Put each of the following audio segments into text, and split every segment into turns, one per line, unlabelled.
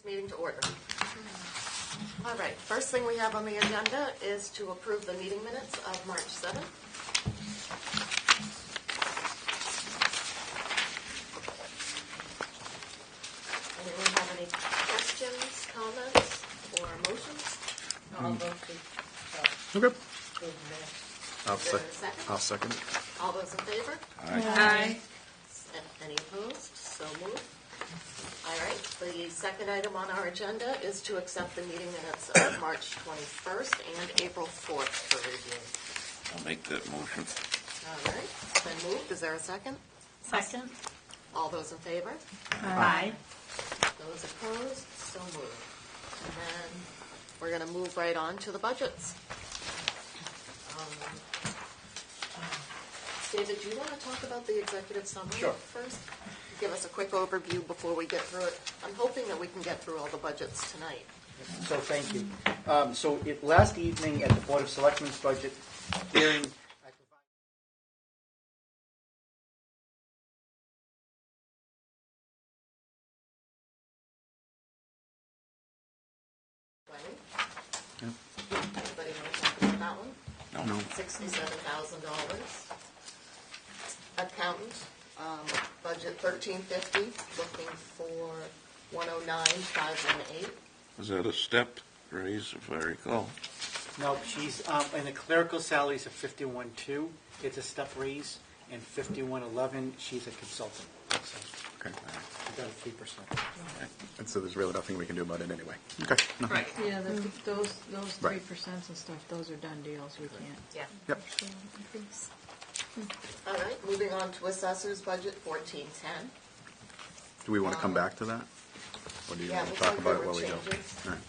Meeting to order. All right, first thing we have on the agenda is to approve the meeting minutes of March 7th. Anyone have any questions, comments, or motions?
I'll vote to
Okay.
approve the minutes.
I'll,
Is there a second?
I'll second it.
All those in favor?
Aye.
Any opposed? So moved. All right, the second item on our agenda is to accept the meeting minutes of March 21st and April 4th for review.
I'll make that motion.
All right, it's been moved. Is there a second?
Second.
All those in favor?
Aye.
Those opposed? So moved. And then we're going to move right on to the budgets. David, do you want to talk about the executive summary first? Give us a quick overview before we get through it. I'm hoping that we can get through all the budgets tonight.
So thank you. Last evening at the Board of Selectmen's budget hearing, I
Planning? Anybody know something about that one?
No.
$67,000. Accountant, budget $1,350, looking for $109,518.
Is that a step raise, if I recall?
No, she's, and the clerical salaries of 51.2, it's a step raise, and 51.11, she's a consultant. So
Okay.
she got a 3%.
And so there's really nothing we can do about it anyway. Okay. Nothing.
Right.
Yeah, those
Right.
3% and stuff, those are done deals, we can't.
Yeah.
Yep.
All right, moving on to assessor's budget, $1,410.
Do we want to come back to that? Or do you want to talk about it while we go?
Changes.
All right.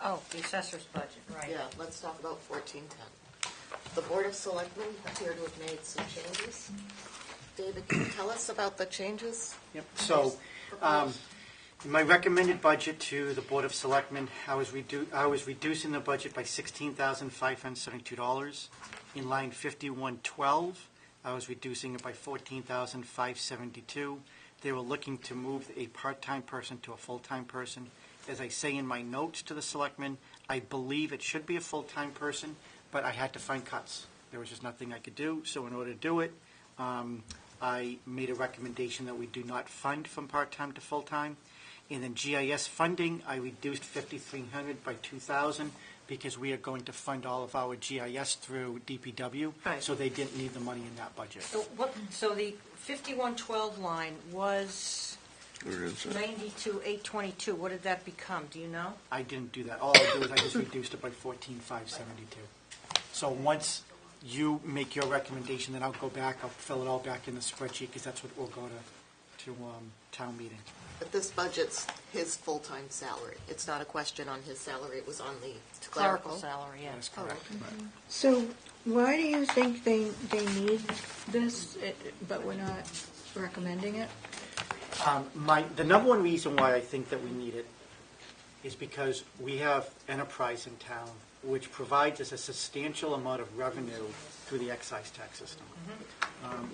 Oh, the assessor's budget, right.
Yeah, let's talk about 1410. The Board of Selectmen appear to have made some changes. David, can you tell us about the changes?
Yep. So, my recommended budget to the Board of Selectmen, I was reducing the budget by $16,572. In line 5112, I was reducing it by $14,572. They were looking to move a part-time person to a full-time person. As I say in my notes to the selectmen, I believe it should be a full-time person, but I had to find cuts. There was just nothing I could do. So in order to do it, I made a recommendation that we do not fund from part-time to full-time. And then GIS funding, I reduced 5,300 by 2,000 because we are going to fund all of our GIS through DPW.
Right.
So they didn't need the money in that budget.
So the 5112 line was
Where is it?
92,822. What did that become? Do you know?
I didn't do that. All I do is I just reduced it by 14,572. So once you make your recommendation, then I'll go back, I'll fill it all back in the spreadsheet because that's what will go to town meeting.
But this budget's his full-time salary. It's not a question on his salary, it was on the
Clerical
clerical.
salary, yeah.
That's correct.
So why do you think they need this, but we're not recommending it?
The number one reason why I think that we need it is because we have enterprise in town which provides us a substantial amount of revenue through the excise tax system.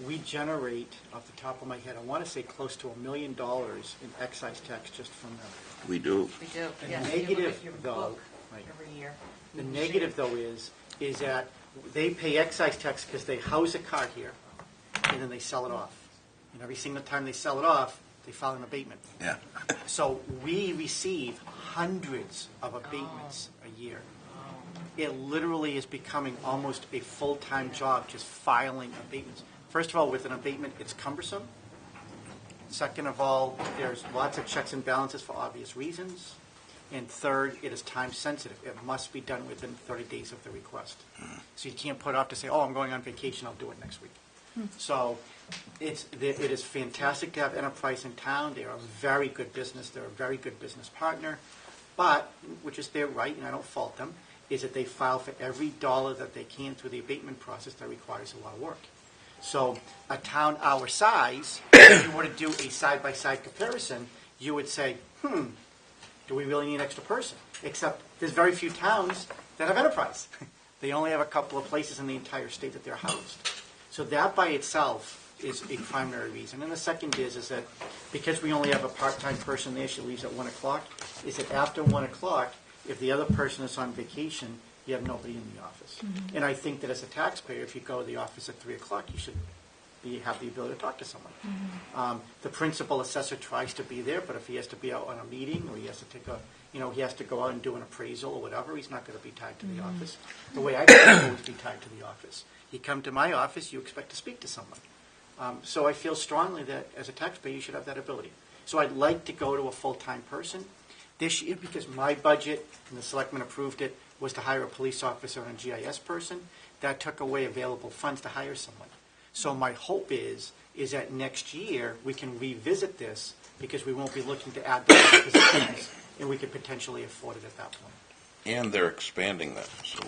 We generate, off the top of my head, I want to say close to $1 million in excise tax just from them.
We do.
We do.
The
Yes,
negative,
you look at your
though,
book
right.
every year.
The negative, though, is that they pay excise tax because they house a car here, and then they sell it off. And every single time they sell it off, they file an abatement.
Yeah.
So we receive hundreds of abatements a year. It literally is becoming almost a full-time job just filing abatements. First of all, with an abatement, it's cumbersome. Second of all, there's lots of checks and balances for obvious reasons. And third, it is time sensitive. It must be done within 30 days of the request. So you can't put off to say, oh, I'm going on vacation, I'll do it next week. So it is fantastic to have Enterprise in town. They are a very good business. They're a very good business partner. But, which is their right, and I don't fault them, is that they file for every dollar that they can through the abatement process that requires a lot of work. So a town our size, if you were to do a side-by-side comparison, you would say, do we really need an extra person? Except there's very few towns that have enterprise. They only have a couple of places in the entire state that they're housed. So that by itself is a primary reason. And the second is that because we only have a part-time person there, she leaves at 1 o'clock, is that after 1 o'clock, if the other person is on vacation, you have nobody in the office. And I think that as a taxpayer, if you go to the office at 3 o'clock, you should have the ability to talk to someone. The principal assessor tries to be there, but if he has to be out on a meeting, or he has to take a, he has to go out and do an appraisal or whatever, he's not going to be tied to the office. The way I always be tied to the office. You come to my office, you expect to speak to someone. So I feel strongly that as a taxpayer, you should have that ability. So I'd like to go to a full-time person this year, because my budget, and the selectmen approved it, was to hire a police officer and a GIS person. That took away available funds to hire someone. So my hope is that next year, we can revisit this, because we won't be looking to add those positions, and we could potentially afford it at that point.
And they're expanding that, so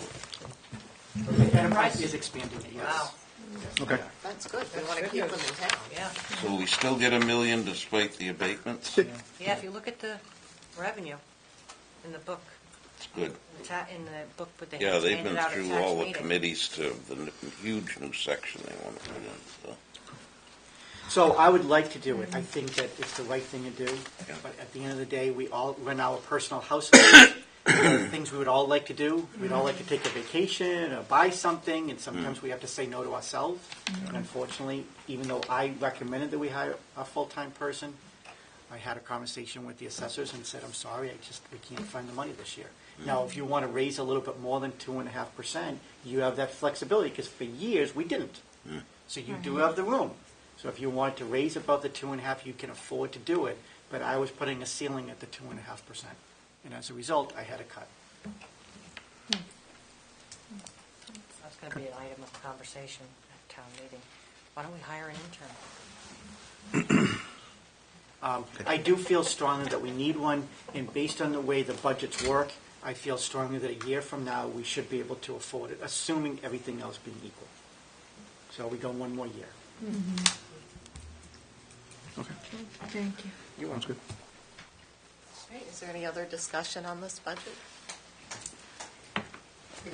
Enterprise is expanding it, yes.
Wow.
Okay.
That's good. We want to keep them in town.
Yeah.
so we still get $1 million despite the abatements?
Yeah, if you look at the revenue in the book,
It's good.
in the book, but they
Yeah, they've
handed
been
out at
through
tax
all the
meeting.
committees to the huge new section they want to put in, so.
So I would like to do it. I think that it's the right thing to do.
Yeah.
But at the end of the day, we all run our personal households. Things we would all like to do. We'd all like to take a vacation or buy something, and sometimes we have to say no to ourselves. And unfortunately, even though I recommended that we hire a full-time person, I had a conversation with the assessors and said, I'm sorry, we can't find the money this year. Now, if you want to raise a little bit more than 2.5%, you have that flexibility, because for years, we didn't. So you do have the room. So if you want to raise above the 2.5%, you can afford to do it, but I was putting a ceiling at the 2.5%. And as a result, I had to cut.
That's going to be an item of conversation at town meeting. Why don't we hire an intern?
I do feel strongly that we need one, and based on the way the budgets work, I feel strongly that a year from now, we should be able to afford it, assuming everything else being equal. So we go one more year.
Okay.
Thank you.
Sounds good.
Okay, is there any other discussion on this budget? You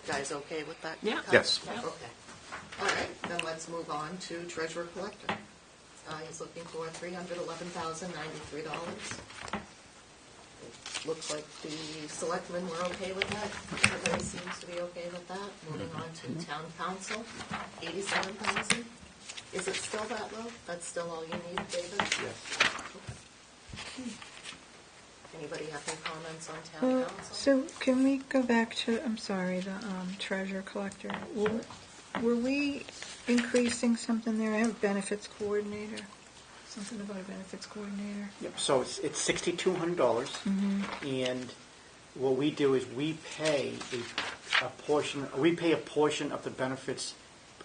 guys okay with that?
Yeah.
cut?
Yes.
Okay. All right, then let's move on to treasurer collector. He's looking for $311,093. Looks like the selectmen were okay with that. Everybody seems to be okay with that. Moving on to town council, $87,000. Is it still that low? That's still all you need, David?
Yes.
Anybody have any comments on town
Well,
council?
so can we go back to, I'm sorry, the treasurer collector? Were we increasing something there? I have benefits coordinator. Something about a benefits coordinator.
Yep, so it's $6,200, and what we do is we pay a portion of the benefits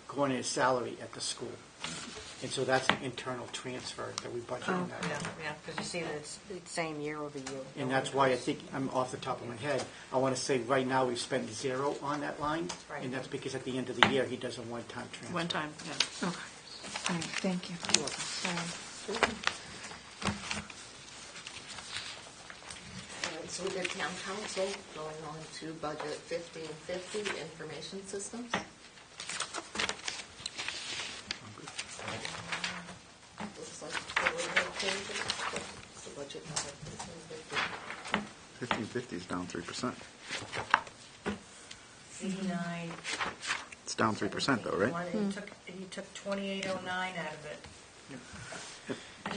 coordinator's salary at the school. And so that's an internal transfer that we budget in that.
Yeah, because you see that it's the same year over year.
And that's why I think, I'm off the top of my head, I want to say right now we've spent 0 on that line,
Right.
and that's because at the end of the year, he does a one-time transfer.
One time, yeah.
Okay. All right, thank you.
All right, so we did town council, going on to budget 1550, information systems. Looks like there were no changes. What's the budget number? 1550.
1550 is down 3%.
89.
It's down 3% though, right?
He took 2809 out of it.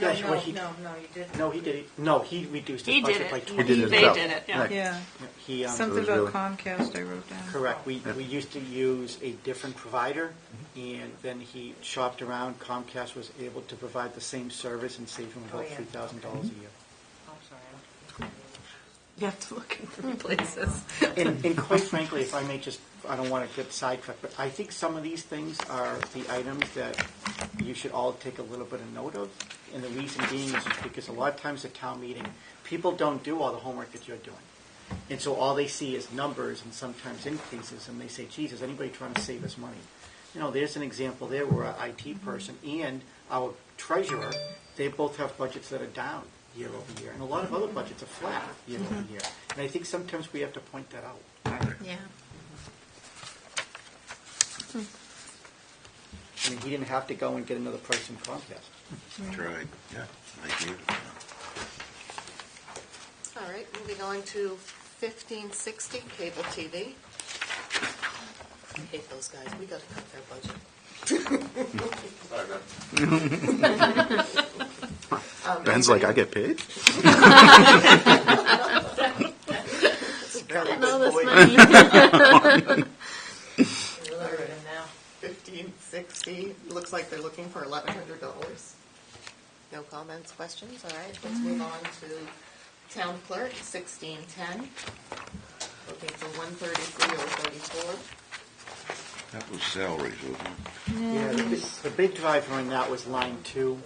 Yeah,
No,
well, he-
no, you didn't.
No, he did it, no, he reduced his
He did
budget by
it.
20.
He did it
They
himself.
did it, yeah.
Right.
Yeah,
He,
something
was
about
really-
Comcast I wrote down.
correct, we used to use a different provider, and then he shopped around, Comcast was able to provide the same service and save him
Oh,
about
yeah.
$3,000 a year.
I'm sorry.
You have to look in 3 places.
And quite frankly, if I may just, I don't want to get sidetracked, but I think some of these things are the items that you should all take a little bit of note of. And the reason being is because a lot of times at town meeting, people don't do all the homework that you're doing. And so all they see is numbers and sometimes increases, and they say, geez, is anybody trying to save us money? There's an example there where our IT person and our treasurer, they both have budgets that are down year over year. And a lot of other budgets are flat year over year. And I think sometimes we have to point that out.
Yeah.
And mean, he didn't have to go and get another price in Comcast.
Tried, yeah. I gave it.
All right, moving on to 1560, cable TV. I hate those guys, we gotta cut their budget.
Ben's like, I get paid?
Getting all this money.
Now,
1560, looks like they're looking for $1,100. No comments, questions? All right, let's move on to town clerk, 1610. Looking for 133,034.
That was salaries, wasn't it?
Yeah, the big driver in that was line 2.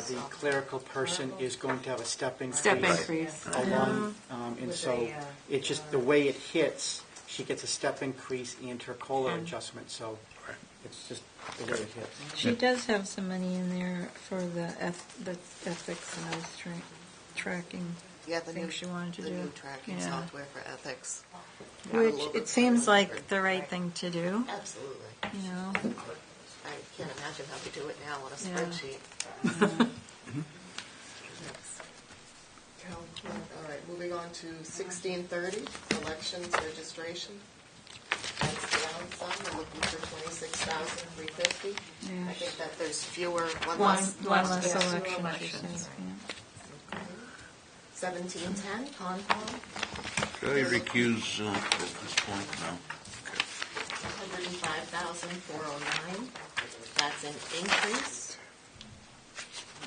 The clerical person is going to have a step increase.
Step increase.
Along, and
With
so
a,
it's just the way it hits, she gets a step increase and her COLA
And-
adjustment, so it's just the way it hits.
She does have some money in there for the ethics, and I was tracking
Yeah, the new,
things she wanted to
the
do.
new tracking
Yeah.
software for ethics. Got a
Which
little bit
it seems
further.
like the right thing to do,
Absolutely.
you know.
I can't imagine how we do it now on a
Yeah.
spreadsheet. Town clerk. All right, moving on to 1630, elections registration. That's down some, we're looking for 26,350.
Yeah.
I think that there's fewer, one
One
less.
less
yeah,
election, she
elections.
says, yeah.
1710, Concom,
Should I recuse at this point? No? Okay.
105,409. That's an increase.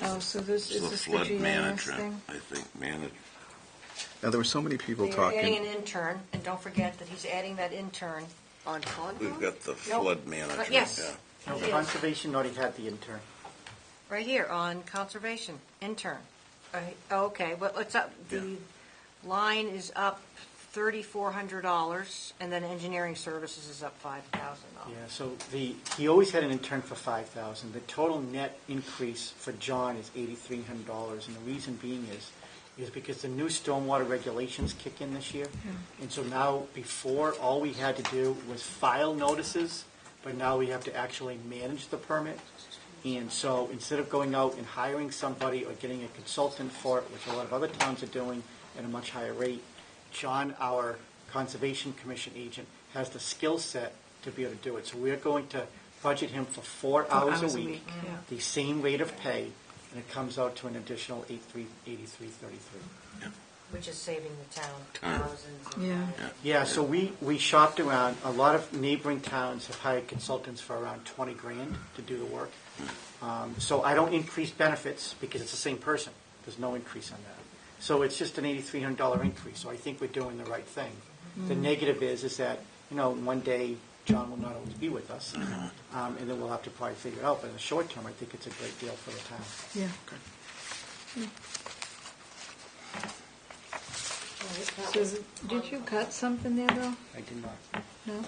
Oh, so this,
It's
is
the
this the
flood
GIS
management,
thing?
I think, manage.
Now, there were so many people
you're adding an
talking.
intern, and don't forget that he's adding that intern.
On Concom?
We've got the
Nope.
flood management,
yes.
yeah.
No,
Yes.
Conservation already had the intern.
Right here on conservation, intern. Right, okay, well, it's up, the line is up $3,400, and then engineering services is up $5,000.
Yeah, so he always had an intern for $5,000. The total net increase for John is $8,300, and the reason being is because the new stormwater regulations kick in this year. And so now, before, all we had to do was file notices, but now we have to actually manage the permit. And so instead of going out and hiring somebody or getting a consultant for it, which a lot of other towns are doing at a much higher rate, John, our Conservation Commission agent, has the skill set to be able to do it. So we're going to budget him for 4 hours a week,
yeah.
the same rate of pay, and it comes out to an additional $83.33.
Which is saving the town
Ton.
thousands. of
Yeah.
dollars.
Yeah, so we shopped around. A lot of neighboring towns have hired consultants for around $20,000 to do the work. So I don't increase benefits because it's the same person. There's no increase on that. So it's just an $8,300 increase. So I think we're doing the right thing. The negative is that, one day John will not always be with us, and then we'll have to probably figure it out. But in the short term, I think it's a great deal for the town.
Yeah.
All right, that
So
was
did you cut something there, though?
I did not.
No?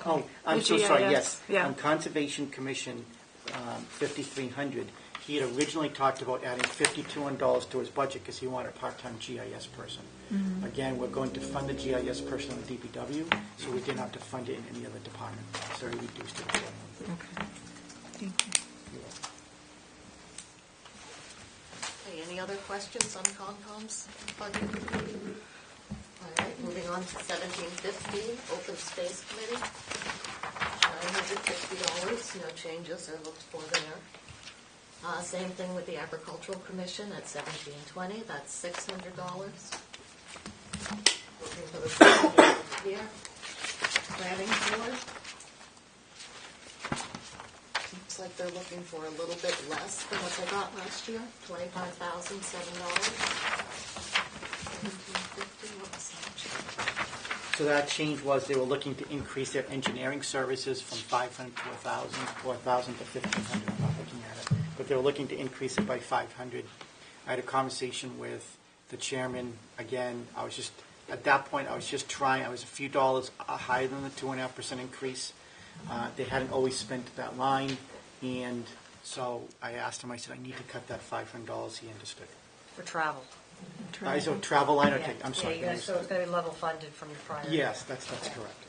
Oh, I'm
The
so sorry,
GIS,
yes.
yeah.
On Conservation Commission, 5,300, he had originally talked about adding $5,200 to his budget because he wanted a part-time GIS person. Again, we're going to fund the GIS person in the DPW, so we didn't have to fund it in any other department, so he reduced it.
Okay. Thank you.
Okay, any other questions on Concom's budget? All right, moving on to 1715, Open Space Committee. $950, no changes are looked for there. Same thing with the Agricultural Commission at 1720, that's $600. Looking for the same here. Planning Board. Looks like they're looking for a little bit less than what they got last year, $25,007. 1750, what was that?
So that change was they were looking to increase their engineering services from 500 to 1,000, 4,000 to 1,500. I'm not looking at it, but they were looking to increase it by 500. I had a conversation with the chairman. Again, at that point, I was just trying. I was a few dollars higher than the 2.5% increase. They hadn't always spent that line, and so I asked him. I said, I need to cut that $500. He understood.
For travel.
So travel line. Okay,
Yeah.
I'm sorry.
Yeah, so it's going to be level funded from the prior.
Yes, that's correct.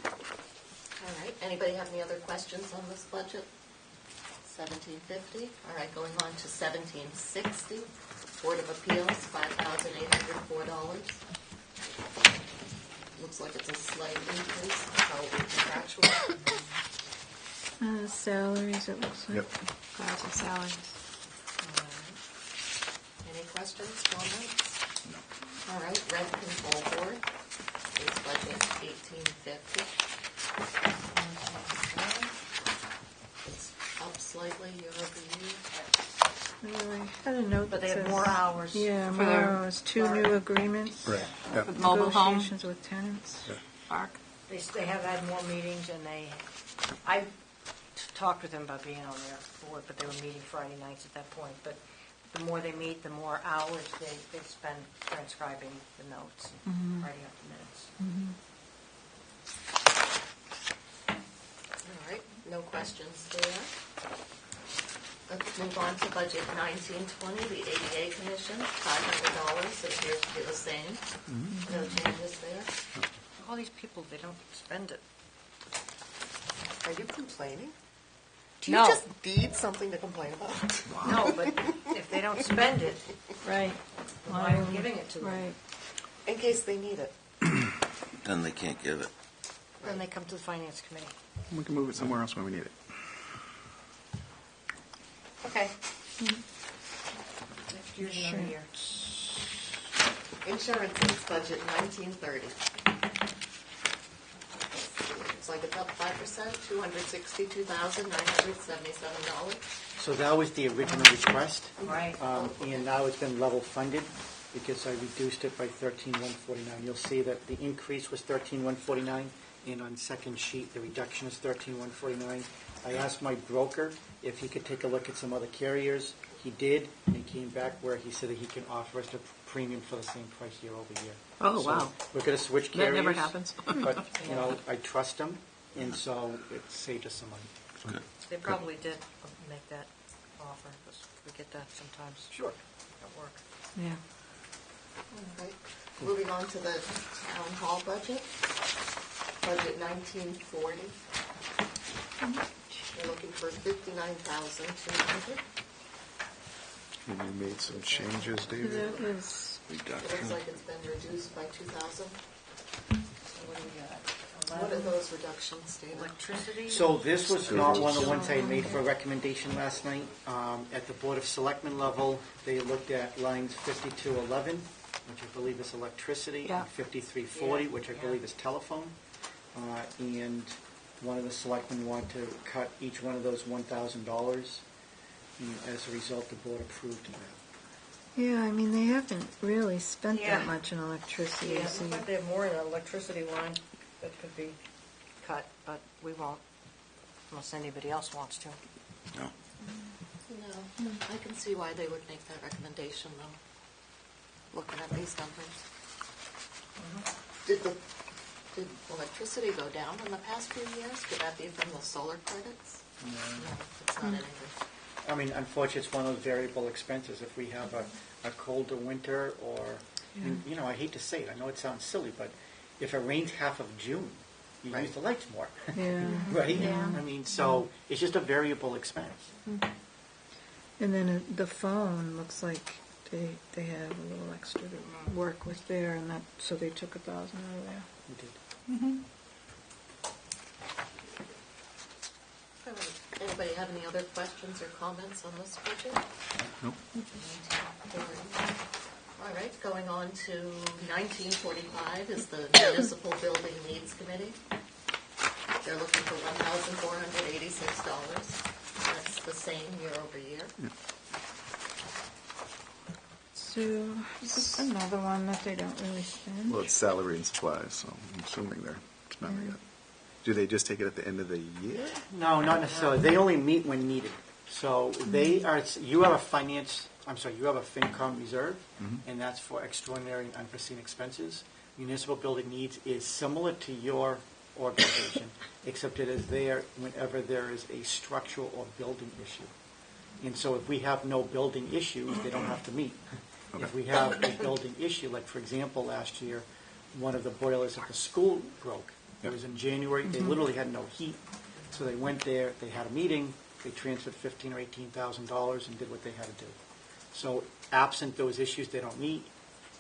All right, anybody have any other questions on this budget? 1750. All right, going on to 1760. Board of Appeals, $5,804. Looks like it's a slight increase, probably contractual.
Salaries, it looks like.
Yep.
Clouds of salaries.
All right. Any questions, comments? No. All right, rent control board, base budget 1850. It's up slightly year over year.
I had a note
But
that
they have
says-
more hours.
Yeah,
For
more
their-
hours, 2 new agreements.
Right. Yep.
With mobile home
Negotiations with tenants.
park.
They have had more meetings, and I talked with them about being on their board, but they were meeting Friday nights at that point. But the more they meet, the more hours they spend transcribing the notes, and writing up the minutes.
All right, no questions there. Let's move on to budget 1920, the ADA commission, $500. It appears to be the same. No changes there.
All these people, they don't spend it.
Are you complaining?
Do you No. just
need something to complain about?
No, but if they don't spend it,
Right.
why are we giving it to them?
Right.
In case they need it.
Then they can't give it.
Then they come to the finance committee.
We can move it somewhere else when we need it.
Okay. Next year's another year.
Insurance budget 1930. Looks like it's up 5%, $262,977.
So that was the original request.
Right.
And now it's been level funded because I reduced it by 13,149. You'll see that the increase was 13,149, and on second sheet, the reduction is 13,149. I asked my broker if he could take a look at some other carriers. He did, and he came back where he said that he can offer us a premium for the same price year over year.
Oh,
So
wow.
We're going to switch
That
carriers.
never happens.
But, I trust him, and so it saved us some money.
Good.
They probably did make that offer, because we get that sometimes
Sure.
at work.
Yeah.
All right, moving on to the town hall budget. Budget 1940. We're looking for 59,200.
And you made some changes, David?
That is,
It looks
Reduction.
like it's been reduced by 2,000.
What do we got?
What are those reductions, David?
Electricity?
So this was not one of the ones I made for a recommendation last night. At the Board of Selectmen level, they looked at lines 5211, which I believe is electricity,
Yeah.
and 5340,
Yeah,
which I
yeah.
believe is telephone. And one of the selectmen wanted to cut each one of those $1,000. And as a result, the board approved that.
yeah, I mean, they haven't really spent
Yeah.
that much in electricity.
Yeah,
so
looks like they have more in the electricity line that could be cut, but we won't, unless anybody else wants to.
No.
No, I can see why they would make that recommendation, though, looking at these numbers. Did electricity go down in the past few years? Could that be from the solar credits? No, it's not anything.
I mean, unfortunately, it's one of those variable expenses. If we have a colder winter or, I hate to say it, I know it sounds silly, but if it rains half of June, you
Right.
use the lights more.
Yeah.
Right?
Yeah.
I mean, so it's just a variable expense.
And then the phone looks like they have a little extra to work with there, and that, so they took 1,000 out of there.
We did.
Anybody have any other questions or comments on this budget?
Nope.
All right, going on to 1945 is the Municipal Building Needs Committee. They're looking for $1,486. That's the same year over year.
So, this is another one that they don't really spend.
Well, it's salary and supplies, so I'm assuming they're spending it. Do they just take it at the end of the year?
No, not necessarily. They only meet when needed. So they are, you have a FinCom reserve, and that's for extraordinary and unforeseen expenses. Municipal building needs is similar to your organization, except it is there whenever there is a structural or building issue. And so if we have no building issues, they don't have to meet.
Okay.
If we have a building issue, like for example, last year, one of the boilers at the school broke, It was in January, they literally had no heat, so they went there, they had a meeting, they transferred $15,000 or $18,000 and did what they had to do. So absent those issues, they don't meet.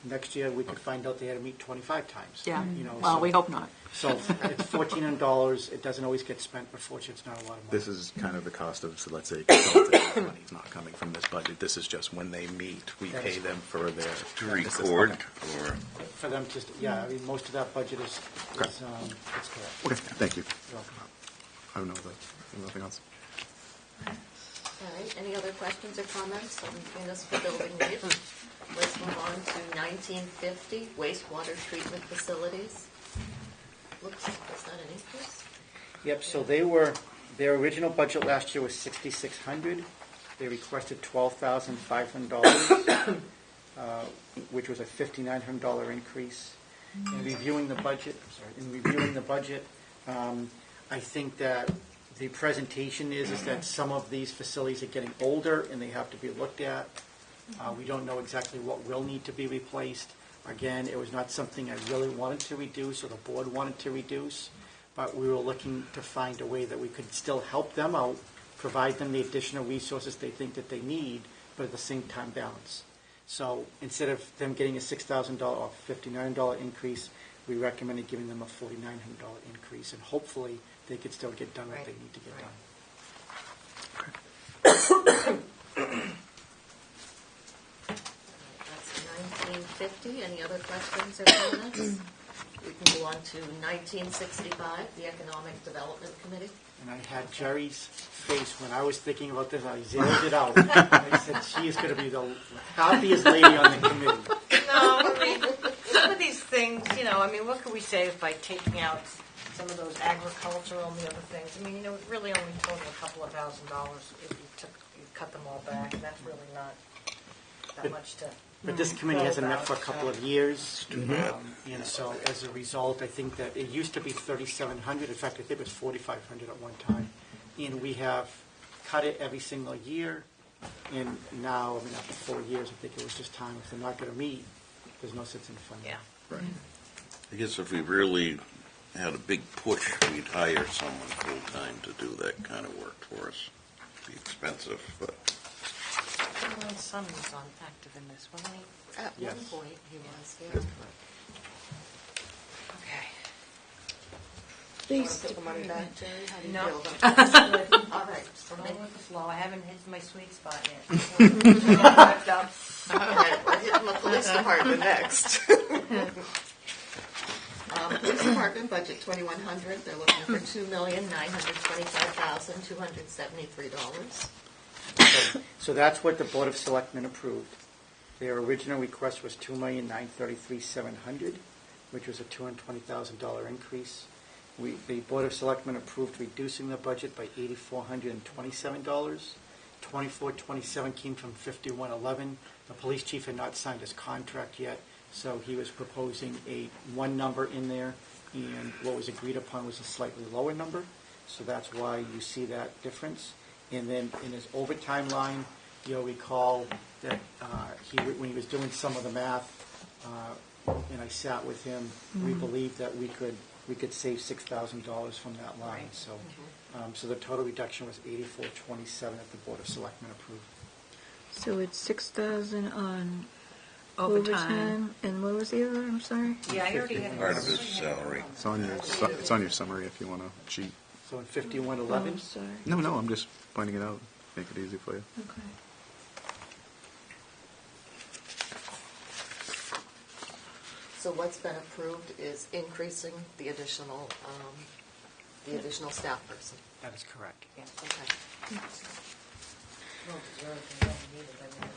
Next year, we could find out they had to meet 25 times.
Yeah,
You know,
well,
so-
we hope not.
So it's $1,400, it doesn't always get spent, but fortunately, it's not a lot of money.
This is kind of the cost of, so let's say, consulting, money's not coming from this budget. This is just when they meet, we
That
pay
is
them for their.
To record,
Okay.
or,
For them, just, yeah, I mean, most of that budget is
Okay.
it's correct.
Okay, thank you.
You're welcome.
I don't know, nothing else.
All right, any other questions or comments on municipal building needs? Let's move on to 1950, wastewater treatment facilities. Looks, is that an increase?
Yep, so their original budget last year was $6,600. They requested $12,500, which was a $5,900 increase. In reviewing the budget, I think that the presentation is that some of these facilities are getting older and they have to be looked at. We don't know exactly what will need to be replaced. Again, it was not something I really wanted to reduce or the board wanted to reduce, but we were looking to find a way that we could still help them out, provide them the additional resources they think that they need, but at the same time balance. So instead of them getting a $6,000 or $5,900 increase, we recommended giving them a $4,900 increase, and hopefully they could still get done what they need to get done.
That's 1950. Any other questions or comments? We can go on to 1965, the Economic Development Committee.
And I had Jerry's face when I was thinking about this, I zeroed it out. I said, she is going to be the happiest lady on the committee.
No, I mean, some of these things, you know, I mean, what could we save by taking out some of those agricultural and the other things? I mean, you know, it really only total a couple of $1,000s if you cut them all back, and that's really not that much to.
But this committee hasn't met for a couple of years, and so as a result, I think that it used to be $3,700. In fact, I think it was $4,500 at one time, and we have cut it every single year. And now, I mean, after 4 years, I think it was just time. If they're not going to meet, there's no sense in funding.
Yeah.
Right.
I guess if we really had a big push, we'd hire someone full-time to do that kind of work for us. It'd be expensive, but
My son was on active in this, wasn't he?
At
Yes.
one point, he was, yeah.
That's correct.
Okay.
Want to put the money back, Jerry? How do you
No.
feel about that? All right, so
Go
maybe,
with the flow. I haven't hit my sweet spot yet.
all right, we're hitting the police department next. Police department budget 2,100. They're looking for $2,925,273.
So that's what the Board of Selectmen approved. Their original request was $2,933,700, which was a $220,000 increase. The Board of Selectmen approved reducing the budget by $8,427. 2427 came from 5111. The police chief had not signed his contract yet, so he was proposing one number in there, and what was agreed upon was a slightly lower number. So that's why you see that difference. And then in his overtime line, you'll recall that when he was doing some of the math, and I sat with him, we believed that we could save $6,000 from that line.
Right.
So, so the total reduction was $8,427 that the Board of Selectmen approved.
So it's 6,000 on
Overtime.
overtime, and what was the other, I'm sorry?
Yeah, I already had.
part of his salary.
It's on your summary if you want to cheat.
So in
Oh,
5111,
I'm sorry.
No, I'm just pointing it out, make it easy for you.
Okay.
So what's been approved is increasing the additional staff person.
that is correct.
Yeah.
Okay.
Well deserved, and well needed, I mean.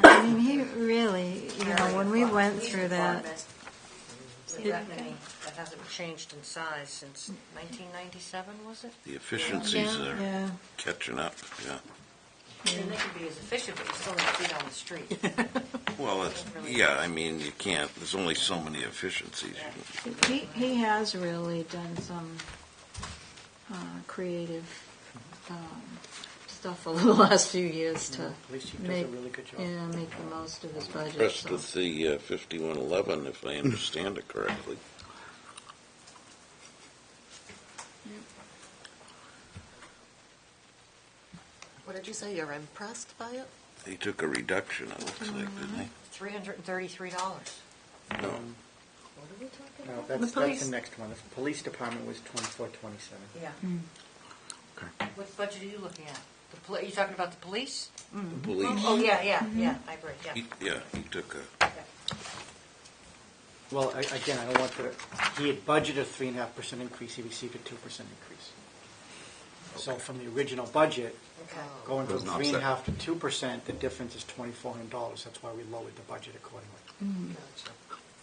I mean, he really, when we went through that,
With that many, that hasn't changed in size since 1997, was it?
The efficiencies are
yeah.
catching up, yeah.
I mean, they can be as efficient, but you still need feet on the street.
Well, I mean, you can't, there's only so many efficiencies.
He has really done some creative stuff over the last few years to
Police chief does a
make,
really good job.
make the most of his budget.
Impressed
so.
with the 5111, if I understand it correctly.
What did you say? You're impressed by it?
He took a reduction, it looks like, didn't
$333.
he? No.
What are we talking
No,
about?
that's
The police-
the next one. The police department was 2427.
Yeah.
Okay.
What budget are you looking at? You talking about the police?
The police.
Oh, yeah, I agree, yeah.
Yeah, he took a,
Well, again, I don't want to, he had budgeted a 3.5% increase, he received a 2% increase. So from the original budget,
Okay.
going from
Doesn't offset.
3.5% to 2%, the difference is $2,400. That's why we lowered the budget accordingly.
Gotcha.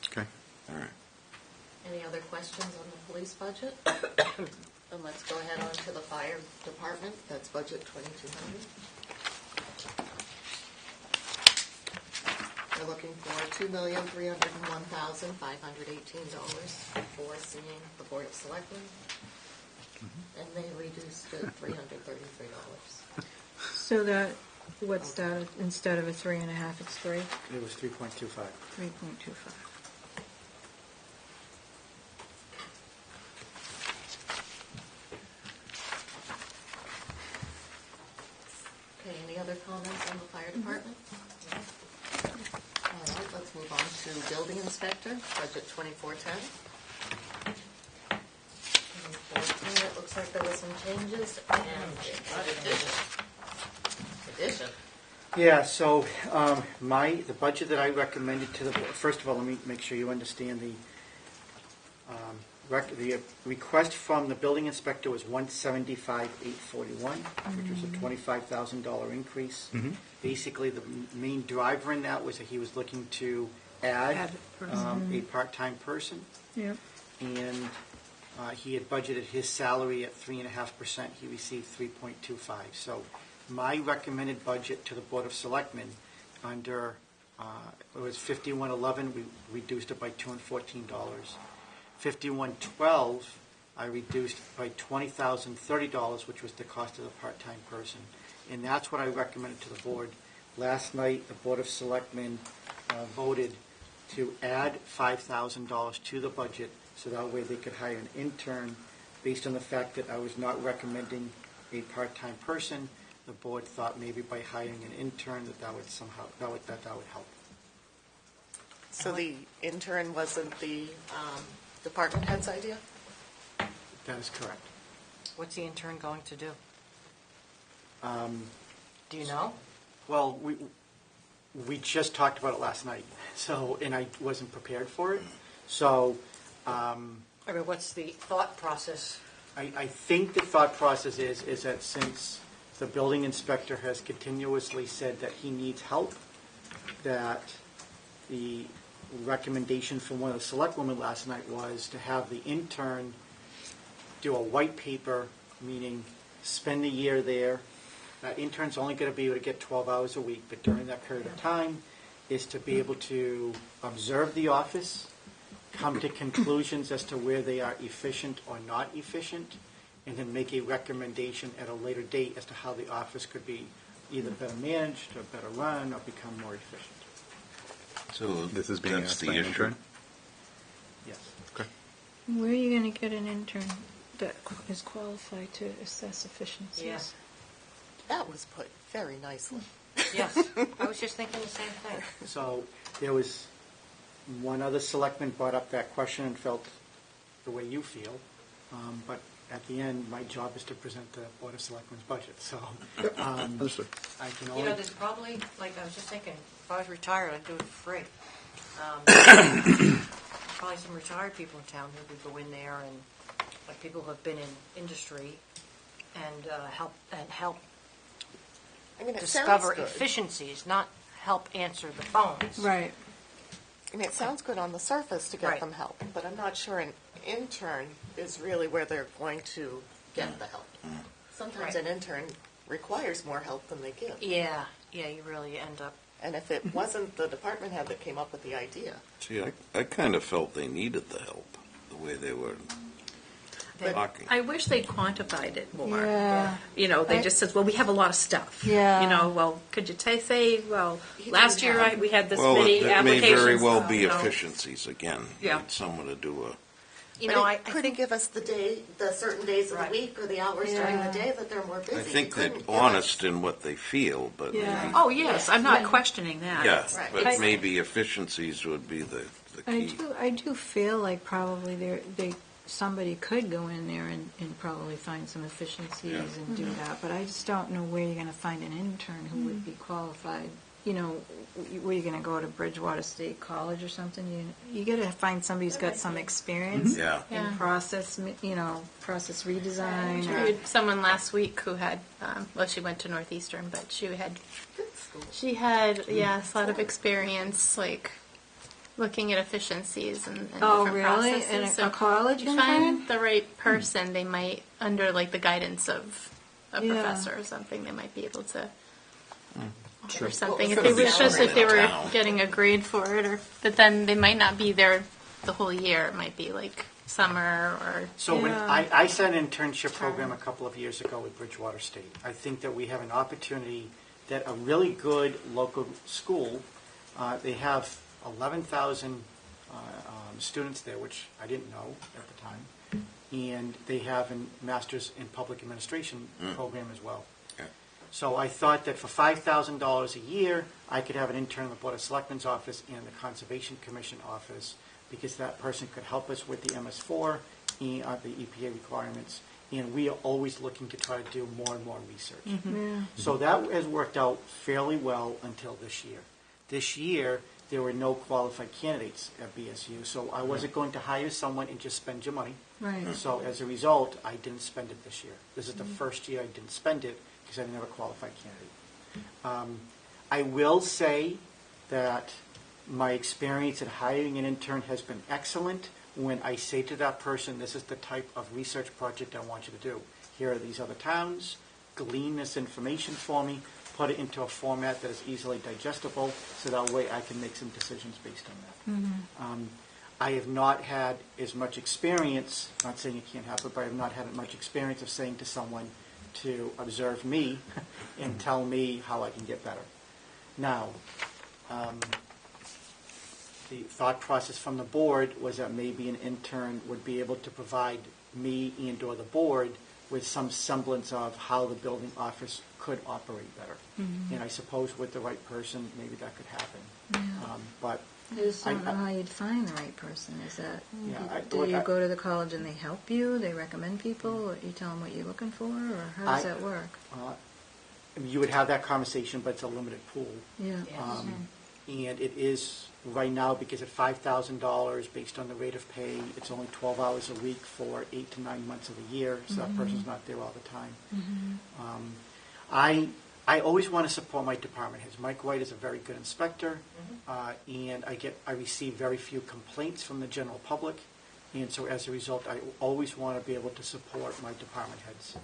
Okay.
all right.
Any other questions on the police budget? Then let's go ahead on to the fire department, that's budget 2,200. We're looking for $2,301,518 for seeing the Board of Selectmen, and they reduced it $333.
So that, what's that, instead of a 3.5, it's 3?
It was 3.25.
3.25.
Okay, any other comments on the fire department? All right, let's move on to building inspector, budget 2410. 2410, it looks like there were some changes and addition.
Yeah, so the budget that I recommended to the board, first of all, let me make sure you understand the request from the building inspector was $175,841, which was a $25,000 increase. Basically, the main driver in that was that he was looking to add a part-time person,
Yep.
and he had budgeted his salary at 3.5%. He received 3.25. So my recommended budget to the Board of Selectmen under, it was 5111, we reduced it by $214. 5112, I reduced by $20,030, which was the cost of the part-time person. And that's what I recommended to the board. Last night, the Board of Selectmen voted to add $5,000 to the budget, so that way they could hire an intern. Based on the fact that I was not recommending a part-time person, the board thought maybe by hiring an intern that would somehow, that would help.
So the intern wasn't the department head's idea?
That is correct.
What's the intern going to do?
Um,
Do you know?
Well, we just talked about it last night, so, and I wasn't prepared for it. So
I mean, what's the thought process?
I think the thought process is that since the building inspector has continuously said that he needs help, that the recommendation from one of the selectwomen last night was to have the intern do a white paper, meaning spend a year there. That intern's only going to be able to get 12 hours a week, but during that period of time is to be able to observe the office, come to conclusions as to where they are efficient or not efficient, and then make a recommendation at a later date as to how the office could be either better managed or better run or become more efficient.
So
This is being
that's
asked
the
by an
issue.
intern?
Where are you going to get an intern that is qualified to assess efficiencies?
Yes.
That was put very nicely.
Yes, I was just thinking the same thing.
So there was, one other selectman brought up that question and felt the way you feel, but at the end, my job is to present the Board of Selectmen's budget, so
Understood.
I can
You
only...
know, there's probably, like, I was just thinking, if I was retired, I'd do it for free. Probably some retired people in town who would go in there and, like, people who have been in industry and help
I mean, it
discover
sounds good.
efficiencies, not help answer the phones.
Right.
I mean, it sounds good on the surface to get
Right.
them help, but I'm not sure an intern is really where they're going to
Get the help. Sometimes
Right.
an intern requires more help than they give.
Yeah, you really end up,
And if it wasn't the department head that came up with the idea,
See, I kind of felt they needed the help, the way they were
But
talking.
I wish they quantified it more.
Yeah.
You know, they just said, well, we have a lot of stuff.
Yeah.
You know, well, could you say, well,
He
last
didn't
year
have-
we had this
Well,
many
it may
applications.
very well be
you know.
efficiencies again.
Yeah.
Need someone to do
you know, I
couldn't
think,
give us the certain days of the
Right.
week or the hours during the
Yeah.
day that they're more busy.
I think
You
they're
couldn't give
honest
us-
in what they feel, but
Yeah.
maybe,
oh, yes, I'm not questioning that.
yeah,
It's-
Right.
but maybe efficiencies would be the key.
I do feel like probably somebody could go in there and probably find some efficiencies
Yeah.
and do that, but I just don't know where you're gonna find an intern who would be qualified. You know, where you're gonna go to Bridgewater State College or something, you gotta find somebody who's got some experience
Yeah.
Yeah.
in process redesign or.
Interviewed someone last week who had, well, she went to Northeastern, but she had, yes, a lot of experience, like looking at efficiencies and
Oh,
different
really?
processes.
In a
So
college
if you
intern?
find the right person, they might, under like the guidance of a
Yeah.
professor or something, they might be able to
Sure.
or something.
What
If
was
they
the
were, especially if they were
salary?
getting a grade for it, or but then they might not be there the whole year. It might be like summer or
So when
Yeah.
I set an internship program a couple of years ago with Bridgewater State, I think that we have an opportunity that a really good local school, they have 11,000 students there, which I didn't know at the time, and they have a master's in public administration program as well.
Yeah.
So I thought that for $5,000 a year, I could have an intern in the Board of Selectmen's office and the Conservation Commission office, because that person could help us with the MS4, and the EPA requirements, and we are always looking to try to do more and more research.
Yeah.
So that has worked out fairly well until this year. This year, there were no qualified candidates at BSU, so I wasn't going to hire someone and just spend your money.
Right.
So as a result, I didn't spend it this year. This is the first year I didn't spend it because I didn't have a qualified candidate. I will say that my experience at hiring an intern has been excellent when I say to that person, this is the type of research project I want you to do. Here are these other towns, glean this information for me, put it into a format that is easily digestible, so that way I can make some decisions based on that. I have not had as much experience, not saying you can't have it, but I have not had much experience of saying to someone to observe me and tell me how I can get better. Now, the thought process from the board was that maybe an intern would be able to provide me and/or the board with some semblance of how the building office could operate better. And I suppose with the right person, maybe that could happen. But
I just don't
I-
know how you'd find the right person. Is that,
Yeah,
do you go to the college and they help you, they recommend people, or you tell them what you're looking for, or how does
I-
that work?
you would have that conversation, but it's a limited pool.
Yeah.
And it is, right now, because at $5,000, based on the rate of pay, it's only 12 hours a week for 8 to 9 months of the year, so that person's not there all the time. I always want to support my department heads. Mike White is a very good inspector, and I receive very few complaints from the general public, and so as a result, I always want to be able to support my department heads.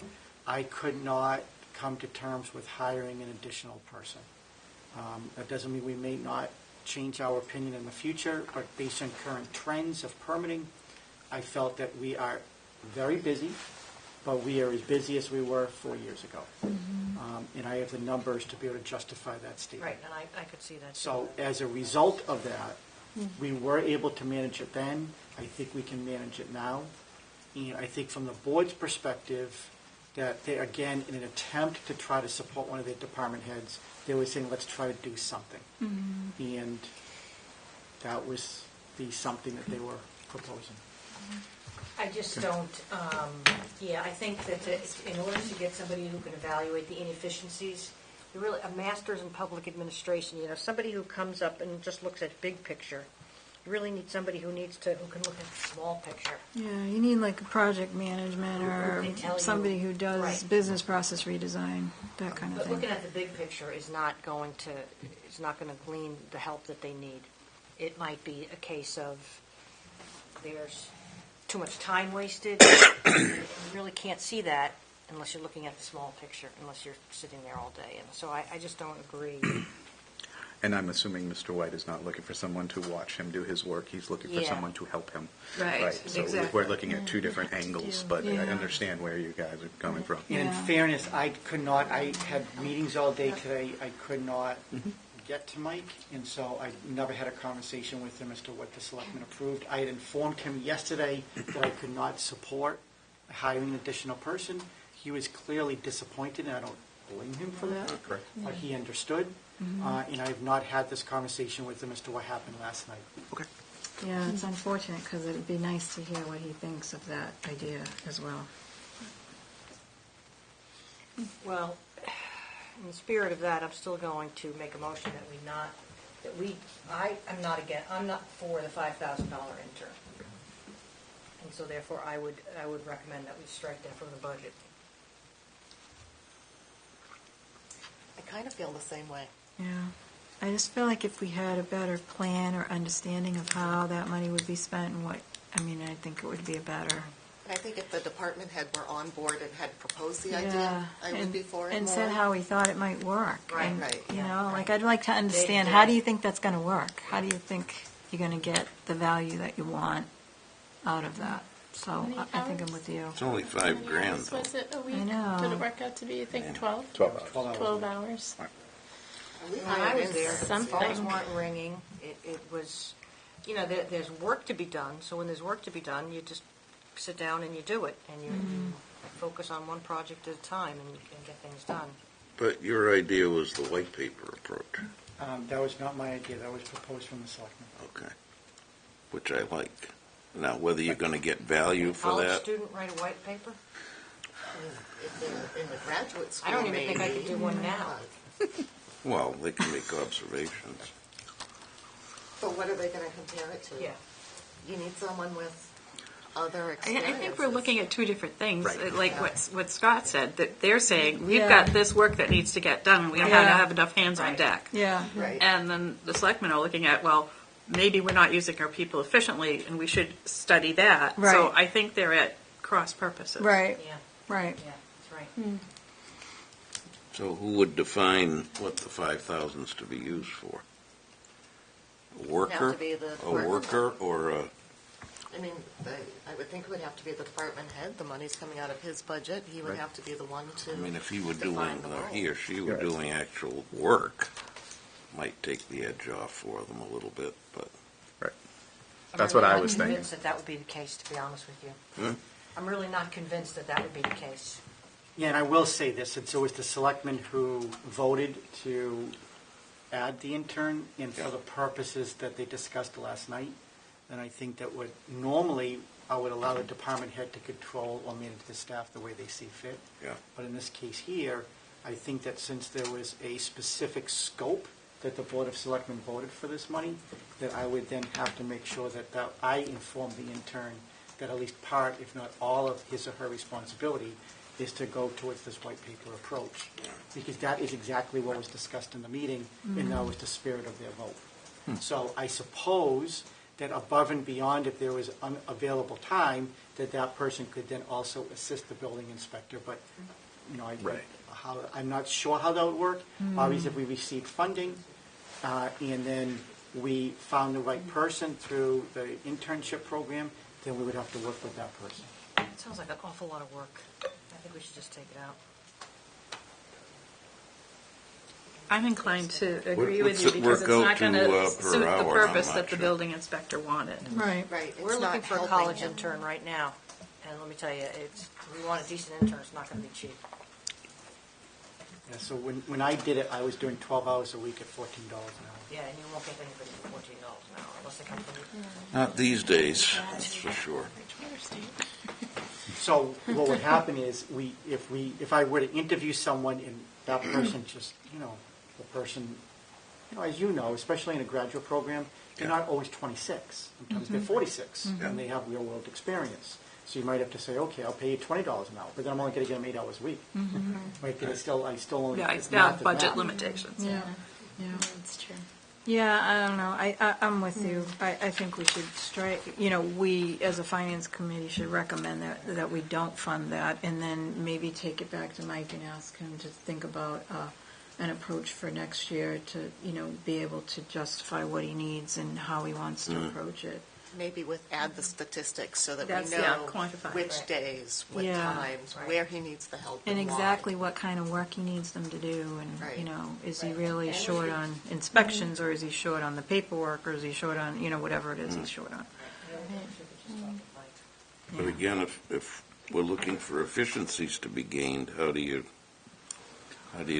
I could not come to terms with hiring an additional person. That doesn't mean we may not change our opinion in the future, but based on current trends of permitting, I felt that we are very busy, but we are as busy as we were 4 years ago. And I have the numbers to be able to justify that statement.
Right, and I could see that.
So as a result of that, we were able to manage it then. I think we can manage it now. And I think from the board's perspective, that they, again, in an attempt to try to support one of their department heads, they were saying, let's try to do something. And that was the something that they were proposing.
I just don't, I think that in order to get somebody who can evaluate the inefficiencies, you really, a master's in public administration, somebody who comes up and just looks at big picture. You really need somebody who can look at the small picture.
Yeah, you need like a project management
Who
or
can tell you-
somebody who does
Right.
business process redesign, that kind of
But
thing.
looking at the big picture is not going to glean the help that they need. It might be a case of there's too much time wasted. You really can't see that unless you're looking at the small picture, unless you're sitting there all day. And so I just don't agree.
And I'm assuming Mr. White is not looking for someone to watch him do his work. He's looking for
Yeah.
someone to help him.
Right,
So
exactly.
we're looking at two different angles, but I
Yeah.
understand where you guys are coming from.
And in
Yeah.
fairness, I had meetings all day today. I could not get to Mike, and so I never had a conversation with him as to what the selectmen approved. I had informed him yesterday that I could not support hiring an additional person. He was clearly disappointed, and I don't blame him for that.
Correct.
But he understood, and I have not had this conversation with him as to what happened last night.
Okay.
Yeah, it's unfortunate, because it'd be nice to hear what he thinks of that idea as well.
Well, in the spirit of that, I'm still going to make a motion I'm not for the $5,000 intern. And so therefore, I would recommend that we strike that from the budget.
I kind of feel the same way.
Yeah. I just feel like if we had a better plan or understanding of how that money would be spent and I think it would be a better.
And I think if the department head were on board and had proposed the
Yeah,
idea, I would be for it
and
more.
said how he thought it might work.
Right,
And,
right,
You
yeah,
know,
right.
like I'd like to understand,
They-
how do you think that's going to work? How do you think you're going to get the value that you want out of that? So
How many
I think I'm
hours?
with you.
It's only $5,000 though.
Was it a week?
I know.
Did it work out to be, I think, 12?
12 hours.
12 hours.
12 hours.
We
When I
hired
was there,
interns.
Something.
phones weren't ringing. It was, there's work to be done. So when there's work to be done, you just sit down and you do it. And you focus on one project at a time and get things done.
But your idea was the white paper approach.
That was not my idea, that was proposed from the selectmen.
Okay. Which I like. Now, whether you're going to get value for
College
that,
student write a white paper?
If they're in the graduate school,
I don't even think I
maybe.
could do one now.
well, they can make observations.
But what are they going to compare it to?
Yeah.
You need someone with other
I
experiences.
think we're looking at two different things,
Right.
like what Scott said, that they're saying, we've
Yeah.
got this work that needs to get done, and we don't
Yeah.
have enough hands on
Right.
deck.
Yeah.
Right.
And then the selectmen are looking at, well, maybe we're not using our people efficiently, and we should study that. So
Right.
I think they're at cross purposes.
Right,
Yeah,
right.
yeah, that's right.
So who would define what the 5,000 is to be used for? A worker?
be the
A
department
worker or a,
I mean, I would think it would have to be the department head. The money's coming out of his budget. He would
Right.
have to be the one to.
I mean, if he were
define
doing,
the role.
he or she were
Right.
doing actual work, might take the edge off for them a little bit, but
Right.
I'm
That's
really
what I
not
was thinking.
convinced that would be the case, to be honest with you.
Hmm?
I'm really not convinced that would be the case.
Yeah, and I will say this, since it was the selectmen who voted to add the intern, and for
Yeah.
the purposes that they discussed last night, then I think that would, normally, I would allow the department head to control or manage the staff the way they see fit.
Yeah.
But in this case here, I think that since there was a specific scope that the Board of Selectmen voted for this money, that I would then have to make sure that I inform the intern that at least part, if not all of his or her responsibility is to go towards this white paper approach. Because that is exactly what was discussed in the meeting, and that was the spirit of their vote. So I suppose that above and beyond, if there was unavailable time, that person could then also assist the building inspector, but,
Right.
I'm not sure how that would work. Obviously, if we received funding, and then we found the right person through the internship program, then we would have to work with that person.
It sounds like an awful lot of work. I think we should just take it out.
I'm inclined to agree with
what's
you
it
because
work
it's
out
not going
to,
to
per
suit the
hour? I'm
purpose
not
that the
sure.
building inspector wanted.
Right.
Right. It's
We're looking
not
for a
helping
college
him.
intern right now, and let me tell you, we want a decent intern, it's not going to be cheap.
Yeah, so when I did it, I was doing 12 hours a week at $14 an hour.
Yeah, and you won't get anybody for $14 an hour unless they come from you.
not these days, that's for sure.
Bridgewater State.
So what would happen is, if I were to interview someone and that person just, the person, as you know, especially in a graduate program, they're
Yeah.
not always 26. Sometimes they're 46, and they have real-world experience. So you might have to say, okay, I'll pay you $20 an hour, but then I'm only going to get them 8 hours a week. Right? 'Cause I still only.
Yeah,
it's
it's got
math is
budget
math.
limitations.
Yeah, yeah.
That's true.
Yeah, I don't know. I'm with you. I think we should strike, we, as a finance committee, should recommend that we don't fund that, and then maybe take it back to Mike and ask him to think about an approach for next year to, be able to justify what he needs and how he wants to approach it.
Maybe add the statistics so that
That's-
we
yeah,
know
quantify.
which
Right.
days, what
Yeah.
times, where he needs the help
And
why.
exactly what kind of work he needs them to do, and,
Right.
you know, is he
Right.
really
And we
short
should-
on inspections, or is he short on the paperwork, or is he short on, you know, whatever it is he's short on?
But again, if we're looking for efficiencies to be gained, how do you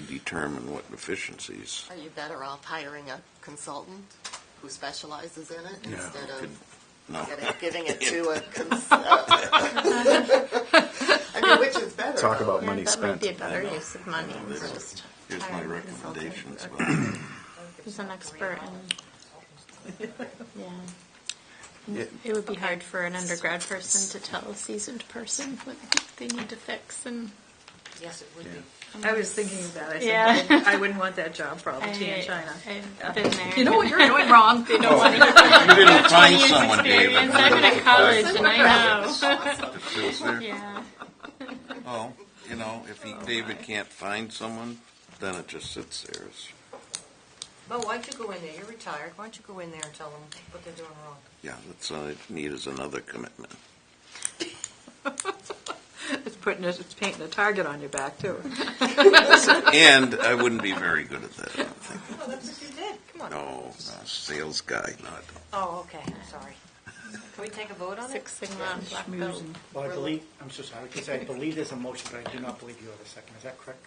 determine what efficiencies?
Are you better off hiring a consultant who specializes in it
Yeah.
instead of
No.
giving it to a I mean, which is better?
Talk
though?
about money
That might
spent.
be a better use of money than just
Here's my
hiring a consultant.
recommendations.
Who's an expert in, yeah.
Yeah.
It would be hard for an undergrad person to tell a seasoned person what they need to fix, and
Yes, it would be.
I was thinking that. I said,
Yeah.
I wouldn't want that job probably in China.
I've been there.
You know what you're doing wrong.
They don't want to
You didn't find
years
someone, David.
experience. I've been at college, and I know.
It feels there.
Yeah.
Well, you know, if David can't find someone, then it just sits there.
Mo, why don't you go in there? You're retired. Why don't you go in there and tell them what they're doing wrong?
Yeah, that's all I need is another commitment.
It's painting a target on your back too.
And I wouldn't be very good at that, I don't think.
Oh, that's what you did. Come on.
No, sales guy, not.
Oh, okay. Sorry. Can we take a vote on it?
Six Sigma black belt.
Well, I believe, I'm so sorry, because I believe there's a motion, but I do not believe you have a second. Is that correct?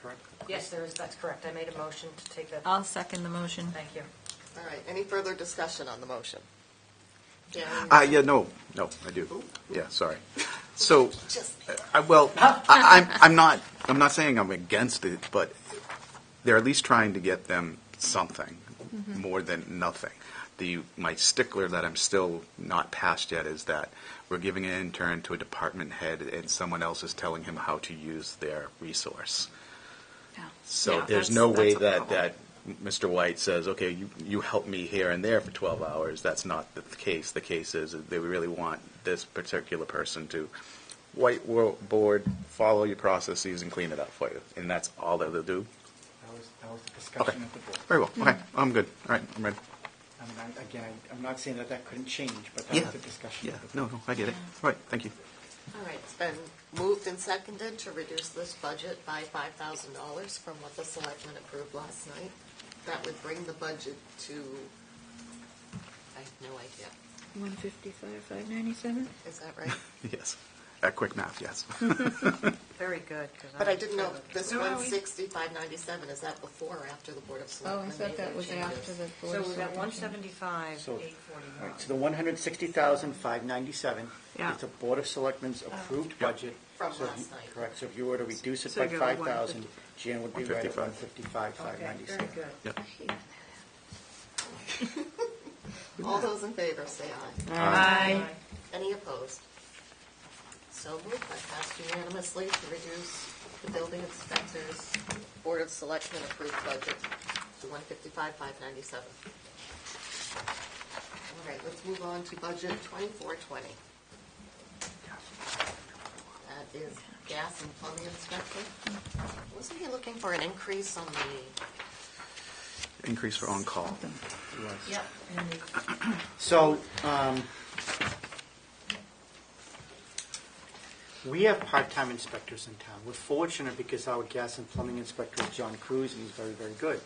Yes, there is. That's correct. I made a motion to take that.
I'll second the motion.
Thank you.
All right, any further discussion on the motion? Gary?
Yeah, no, I do. Yeah, sorry. So,
Just-
I'm not saying I'm against it, but they're at least trying to get them something more than nothing. My stickler that I'm still not past yet is that we're giving an intern to a department head and someone else is telling him how to use their resource.
Yeah.
So
Yeah,
there's
that's-
no way
that's a problem.
that Mr. White says, okay, you help me here and there for 12 hours. That's not the case. The case is that they really want this particular person to whiteboard, follow your processes, and clean it up for you. And that's all that they'll do?
That was the discussion
Okay.
at the board.
Very well. Okay, I'm good. All right, I'm ready.
I mean, I'm not saying that couldn't change, but that was the discussion.
Yeah,
at the board.
no, I get it. All right, thank you.
All right, it's been moved and seconded to reduce this budget by $5,000 from what the selectmen approved last night. That would bring the budget to, I have no idea.
155,597?
Is that right?
Yes. At quick math, yes.
Very good.
But I didn't know, this 160,597, is that before or after the Board of
Oh, I
Selectmen
thought
made
that
their
was
changes?
after the board.
So
of
we've got
Selectmen.
175,
So-
841.
All right, so the 160,597
Yeah.
is the Board of Selectmen's approved budget.
From
So if
last
you-
night.
Correct, so if you were to reduce it
So
by
you're at
5,000, Jan would be right at
155.
155,597.
Okay, very good.
Yep.
All those in favor, say aye.
Aye.
Any opposed? So moved, I passed unanimously to reduce the building inspector's Board of Selectmen approved budget to 155,597. All right, let's move on to budget 2420. That is gas and plumbing inspector. Wasn't he looking for an increase on the,
Increase for on-call.
Yep.
So, we have part-time inspectors in town. We're fortunate because our gas and plumbing inspector is John Cruz, and he's very, very good.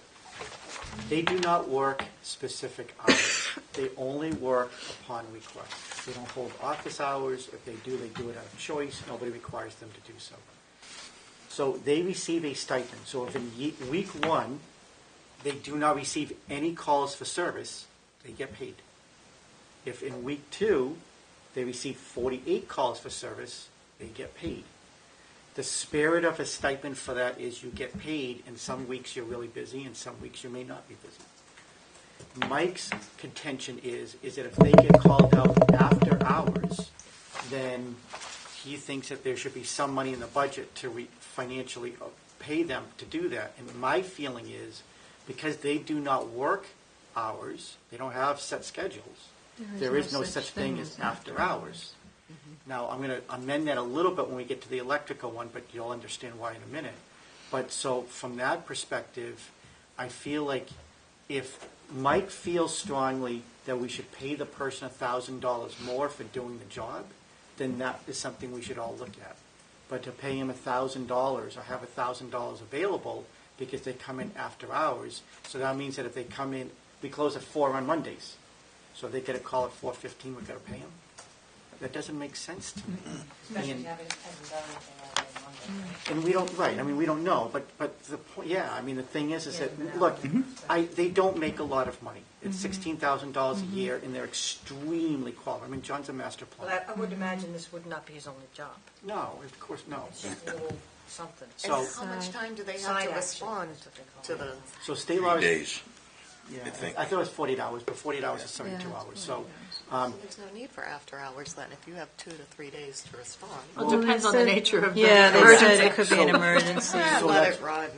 They do not work specific hours. They only work upon request. They don't hold office hours. If they do it out of choice. Nobody requires them to do so. So they receive a stipend. So if in week one, they do not receive any calls for service, they get paid. If in week two, they receive 48 calls for service, they get paid. The spirit of a stipend for that is you get paid, and some weeks you're really busy, and some weeks you may not be busy. Mike's contention is that if they get called out after hours, then he thinks that there should be some money in the budget to financially pay them to do that. And my feeling is, because they do not work hours, they don't have set schedules, there is no such thing as after hours. Now, I'm going to amend that a little bit when we get to the electrical one, but you'll understand why in a minute. But so from that perspective, I feel like if Mike feels strongly that we should pay the person $1,000 more for doing the job, then that is something we should all look at. But to pay him $1,000 or have $1,000 available because they come in after hours, so that means that if they come in, we close at 4 on Mondays. So if they get a call at 4:15, we've got to pay them? That doesn't make sense to me.
Especially
And-
having hasn't done anything all day Monday, right?
And we don't, right, I mean, we don't know, but the point, yeah, I mean, the thing is
Yeah,
that,
no.
look, they don't make a lot of money. It's $16,000 a year, and they're extremely qualified. I mean, John's a master
Well,
plumber.
I would imagine this would not be his only job.
No, of course, no.
It's just a little something.
So-
And how much time do they have
Side
to
action,
respond
that's what they call
to
it.
the,
So state
3
law,
days.
yeah,
I think.
I thought it was 48 hours, but 48 hours is 72
Yeah,
hours, so.
there's no need for after hours then, if you have 2 to 3 days to respond.
Well, it depends on the nature of the
Yeah, they
emergency.
said it could be an emergency.
So
Let
that's-
it run.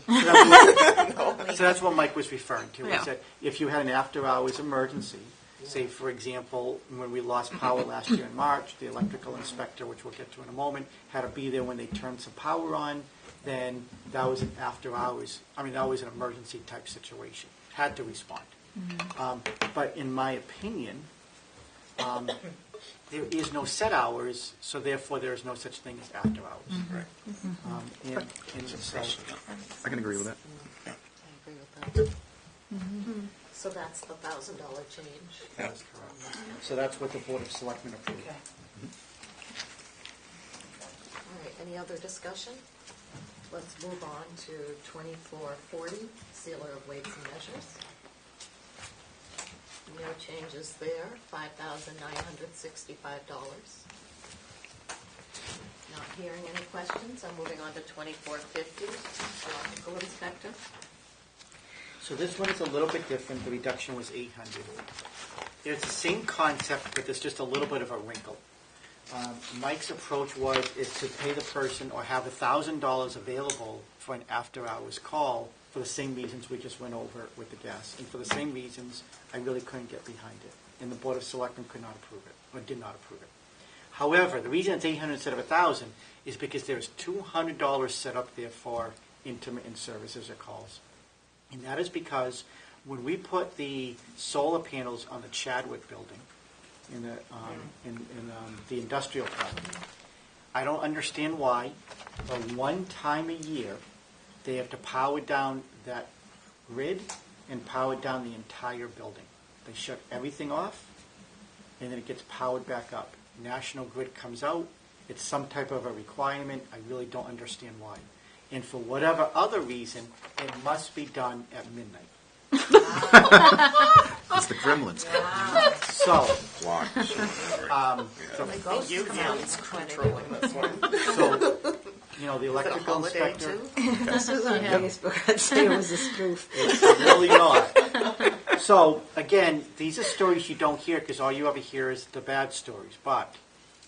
So that's what Mike was referring to,
Yeah.
is that if you had an after-hours emergency, say, for example, when we lost power last year in March, the electrical inspector, which we'll get to in a moment, had to be there when they turned some power on, then that was an after-hours, that was an emergency-type situation, had to respond. But in my opinion, there is no set hours, so therefore there is no such thing as after-hours.
Right.
And so,
I can agree with that.
I agree with that. So that's the $1,000 change.
that's correct. So that's what the Board of Selectmen approved.
Okay.
All right, any other discussion? Let's move on to 2440, sealer of weights and measures. No changes there, $5,965. Not hearing any questions, I'm moving on to 2450, electrical inspector.
So this one is a little bit different. The reduction was 800. It's the same concept, but there's just a little bit of a wrinkle. Mike's approach is to pay the person or have $1,000 available for an after-hours call for the same reasons we just went over with the gas. And for the same reasons, I really couldn't get behind it. And the Board of Selectmen could not approve it, or did not approve it. However, the reason it's 800 instead of 1,000 is because there's $200 set up there for intermittent services or calls. And that is because when we put the solar panels on the Chadwick building in the industrial property, I don't understand why, but one time a year, they have to power down that grid and power down the entire building. They shut everything off, and then it gets powered back up. National Grid comes out. It's some type of a requirement. I really don't understand why. And for whatever other reason, it must be done at midnight.
It's the gremlins.
So,
Clocks.
Like you guys controlling this one.
the
Is it a
electrical
holiday
inspector.
too?
This was on Facebook. I'd say it was a spoof.
It's really not. So, again, these are stories you don't hear because all you ever hear is the bad stories. But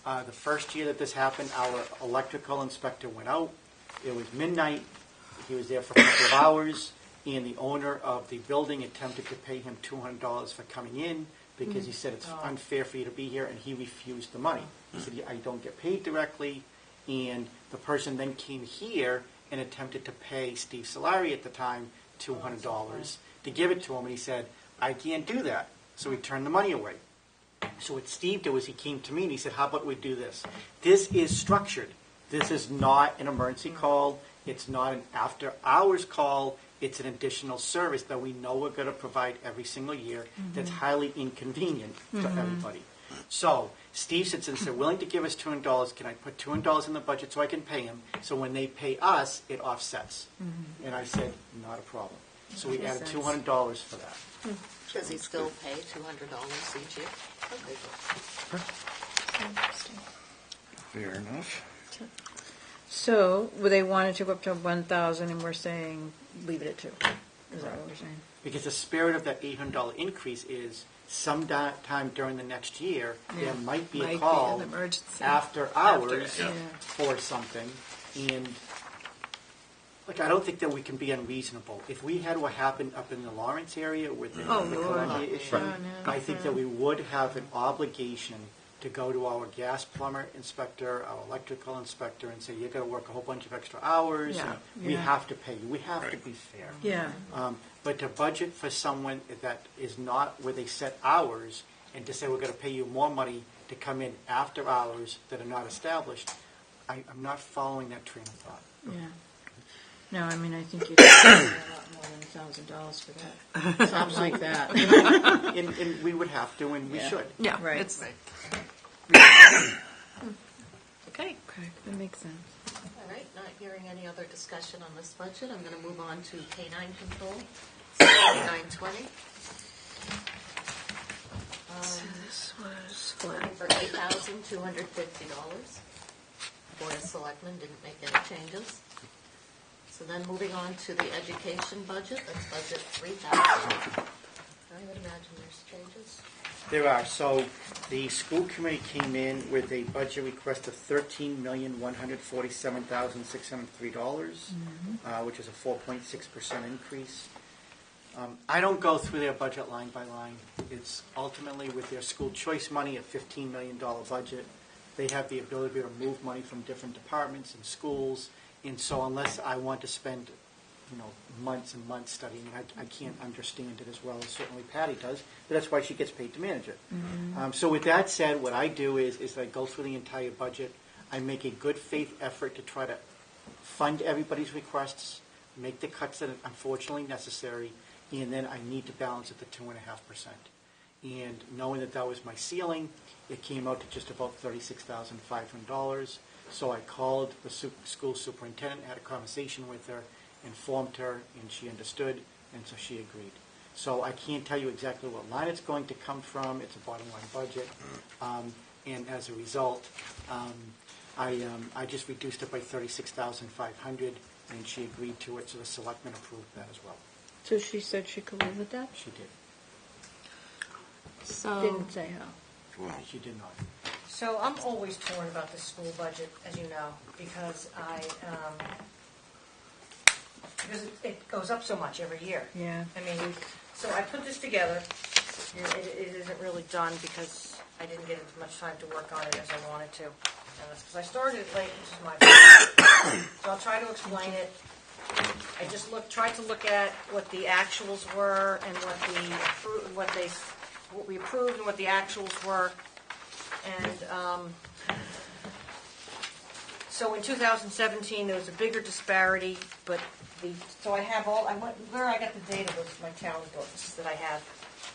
the first year that this happened, our electrical inspector went out. It was midnight. He was there for a couple of hours, and the owner of the building attempted to pay him $200 for coming in because he said it's unfair for you to be here, and he refused the money. He said, I don't get paid directly, and the person then came here and attempted to pay Steve Solari at the time $200 to give it to him, and he said, I can't do that. So he turned the money away. So what Steve did was he came to me and he said, how about we do this? This is structured. This is not an emergency call. It's not an after-hours call. It's an additional service that we know we're going to provide every single year that's highly inconvenient for everybody. So Steve said, since they're willing to give us $200, can I put $200 in the budget so I can pay them? So when they pay us, it offsets. And I said, not a problem. So we added $200 for that.
Does he still pay $200 each year? Okay.
Fair enough.
So, they wanted to go up to 1,000, and we're saying, leave it at 2. Is that what we're saying?
Because the spirit of that $800 increase is sometime during the next year, there might be a call
an emergency.
after hours
Yeah.
for something. And I don't think that we can be unreasonable. If we had what happened up in the Lawrence area with the
Lord.
Columbia issue,
Oh, no.
I think that we would have an obligation to go to our gas plumber inspector, our electrical inspector, and say, you're going to work a whole bunch of extra hours,
Yeah.
and we
Yeah.
have to pay you. We have to
Right.
be fair.
Yeah,
But to budget for someone that is not where they set hours, and to say we're going to pay you more money to come in after hours that are not established, I'm not following that train of thought.
yeah. No, I mean, I think you'd have to pay a lot more than $1,000 for that, something like that.
And we would have to, and we
Yeah.
should.
Yeah,
Right.
it's, okay.
Okay, that makes sense.
All right, not hearing any other discussion on this budget, I'm going to move on to K-9 control, 920.
This was
Looking
flat.
for $8,250. Board of Selectmen didn't make any changes. So then moving on to the education budget, that's budget 3,000. I would imagine there's changes.
There are. So the school committee came in with a budget request of $13,147,603, which is a 4.6% increase. I don't go through their budget line by line. It's ultimately with their school choice money, a $15 million budget. They have the ability to move money from different departments and schools. And so unless I want to spend, months and months studying it, I can't understand it as well as certainly Patty does. But that's why she gets paid to manage it. So with that said, what I do is I go through the entire budget. I make a good faith effort to try to fund everybody's requests, make the cuts that are unfortunately necessary, and then I need to balance at the 2.5%. And knowing that was my ceiling, it came out to just about $36,500. So I called the school superintendent, had a conversation with her, informed her, and she understood, and so she agreed. So I can't tell you exactly what line it's going to come from. It's a bottom line budget. And as a result, I just reduced it by $36,500, and she agreed to it, so the selectmen approved that as well.
So she said she could live with that?
She did.
So
Didn't say how.
Well,
She did not.
So I'm always torn about the school budget, as you know, because because it goes up so much every year.
Yeah.
I mean, so I put this together. It isn't really done because I didn't get as much time to work on it as I wanted to. And that's because I started it late, which is my fault. So I'll try to explain it. I just tried to look at what the actuals were and what we approved and what the actuals were. And so in 2017, there was a bigger disparity, but so I have where I got the data was my town books that I have,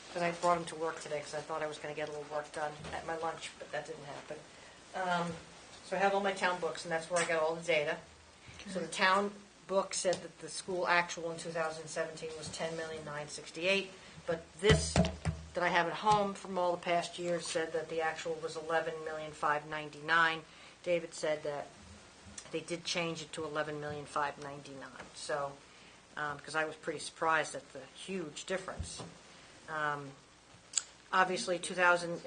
because I brought them to work today because I thought I was going to get a little work done at my lunch, but that didn't happen. So I have all my town books, and that's where I got all the data. So the town book said that the school actual in 2017 was $10,968,000, but this that I have at home from all the past years said that the actual was $11,599,000. David said that they did change it to $11,599,000. So, because I was pretty surprised at the huge difference. Obviously, in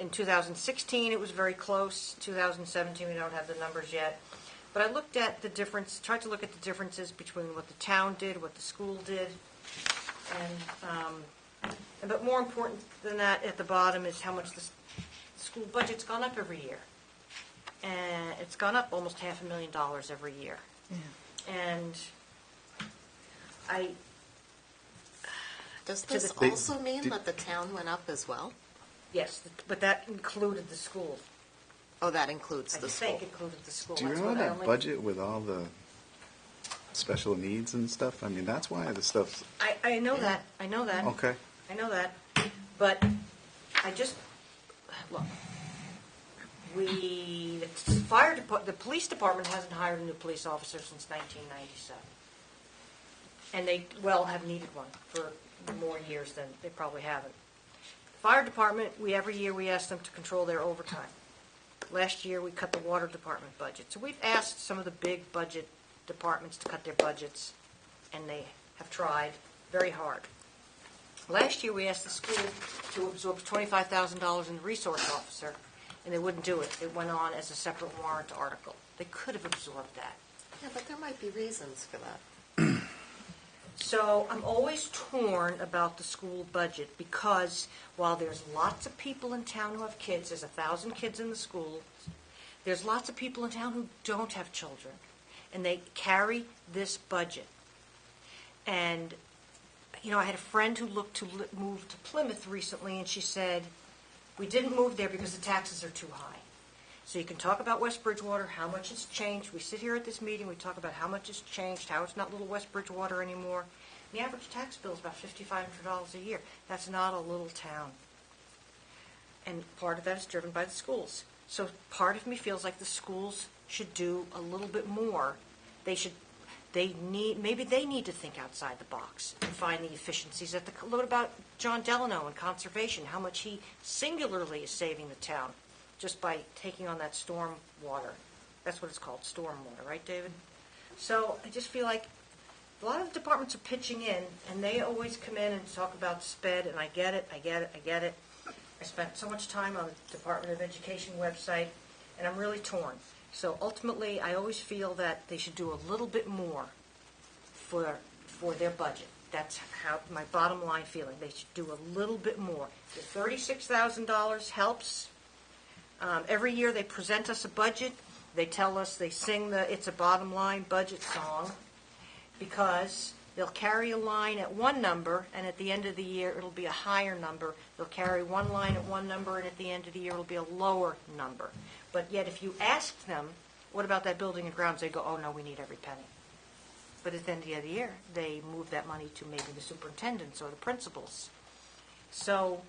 2016 it was very close. 2017 we don't have the numbers yet. But I looked at the difference, tried to look at the differences between what the town did, what the school did, but more important than that, at the bottom is how much the school budget's gone up every year. And it's gone up almost $500,000 every year.
Yeah.
And
Does
To
this
the-
also mean that the town went up as well?
yes, but that included the school.
Oh, that includes
I
the school.
think included the school.
Do you
That's
remember
what I
that
only-
budget with all the special needs and stuff? I mean, that's why the stuff's,
I know that. I know that.
okay.
I know that, but I just, look, the police department hasn't hired a new police officer since 1997. And they, have needed one for more years than they probably haven't. Fire department, every year we ask them to control their overtime. Last year, we cut the water department budget. So we've asked some of the big budget departments to cut their budgets, and they have tried very hard. Last year, we asked the school to absorb $25,000 in the resource officer, and they wouldn't do it. It went on as a separate warrant article. They could have absorbed that.
Yeah, but there might be reasons for that.
So I'm always torn about the school budget because while there's lots of people in town who have kids, there's 1,000 kids in the school, there's lots of people in town who don't have children, and they carry this budget. And, you know, I had a friend who looked to move to Plymouth recently, and she said, we didn't move there because the taxes are too high. So you can talk about West Bridgewater, how much it's changed. We sit here at this meeting, we talk about how much it's changed, how it's not little West Bridgewater anymore. The average tax bill is about $5,500 a year. That's not a little town. And part of that is driven by the schools. So part of me feels like the schools should do a little bit more. Maybe they need to think outside the box and find the efficiencies. What about John Delano and conservation, how much he singularly is saving the town just by taking on that storm water. That's what it's called, storm water, right, David? So I just feel like a lot of the departments are pitching in, and they always come in and talk about SPED, and I get it. I spent so much time on the Department of Education website, and I'm really torn. So ultimately, I always feel that they should do a little bit more for their budget. That's how my bottom line feeling. They should do a little bit more. The $36,000 helps. Every year they present us a budget. They tell us, they sing the It's a Bottom Line budget song because they'll carry a line at one number, and at the end of the year it'll be a higher number. They'll carry one line at one number, and at the end of the year it'll be a lower number. But yet if you ask them, what about that building and grounds, they go, oh no, we need every penny. But at the end of the year, they move that money to maybe the superintendents or the principals. So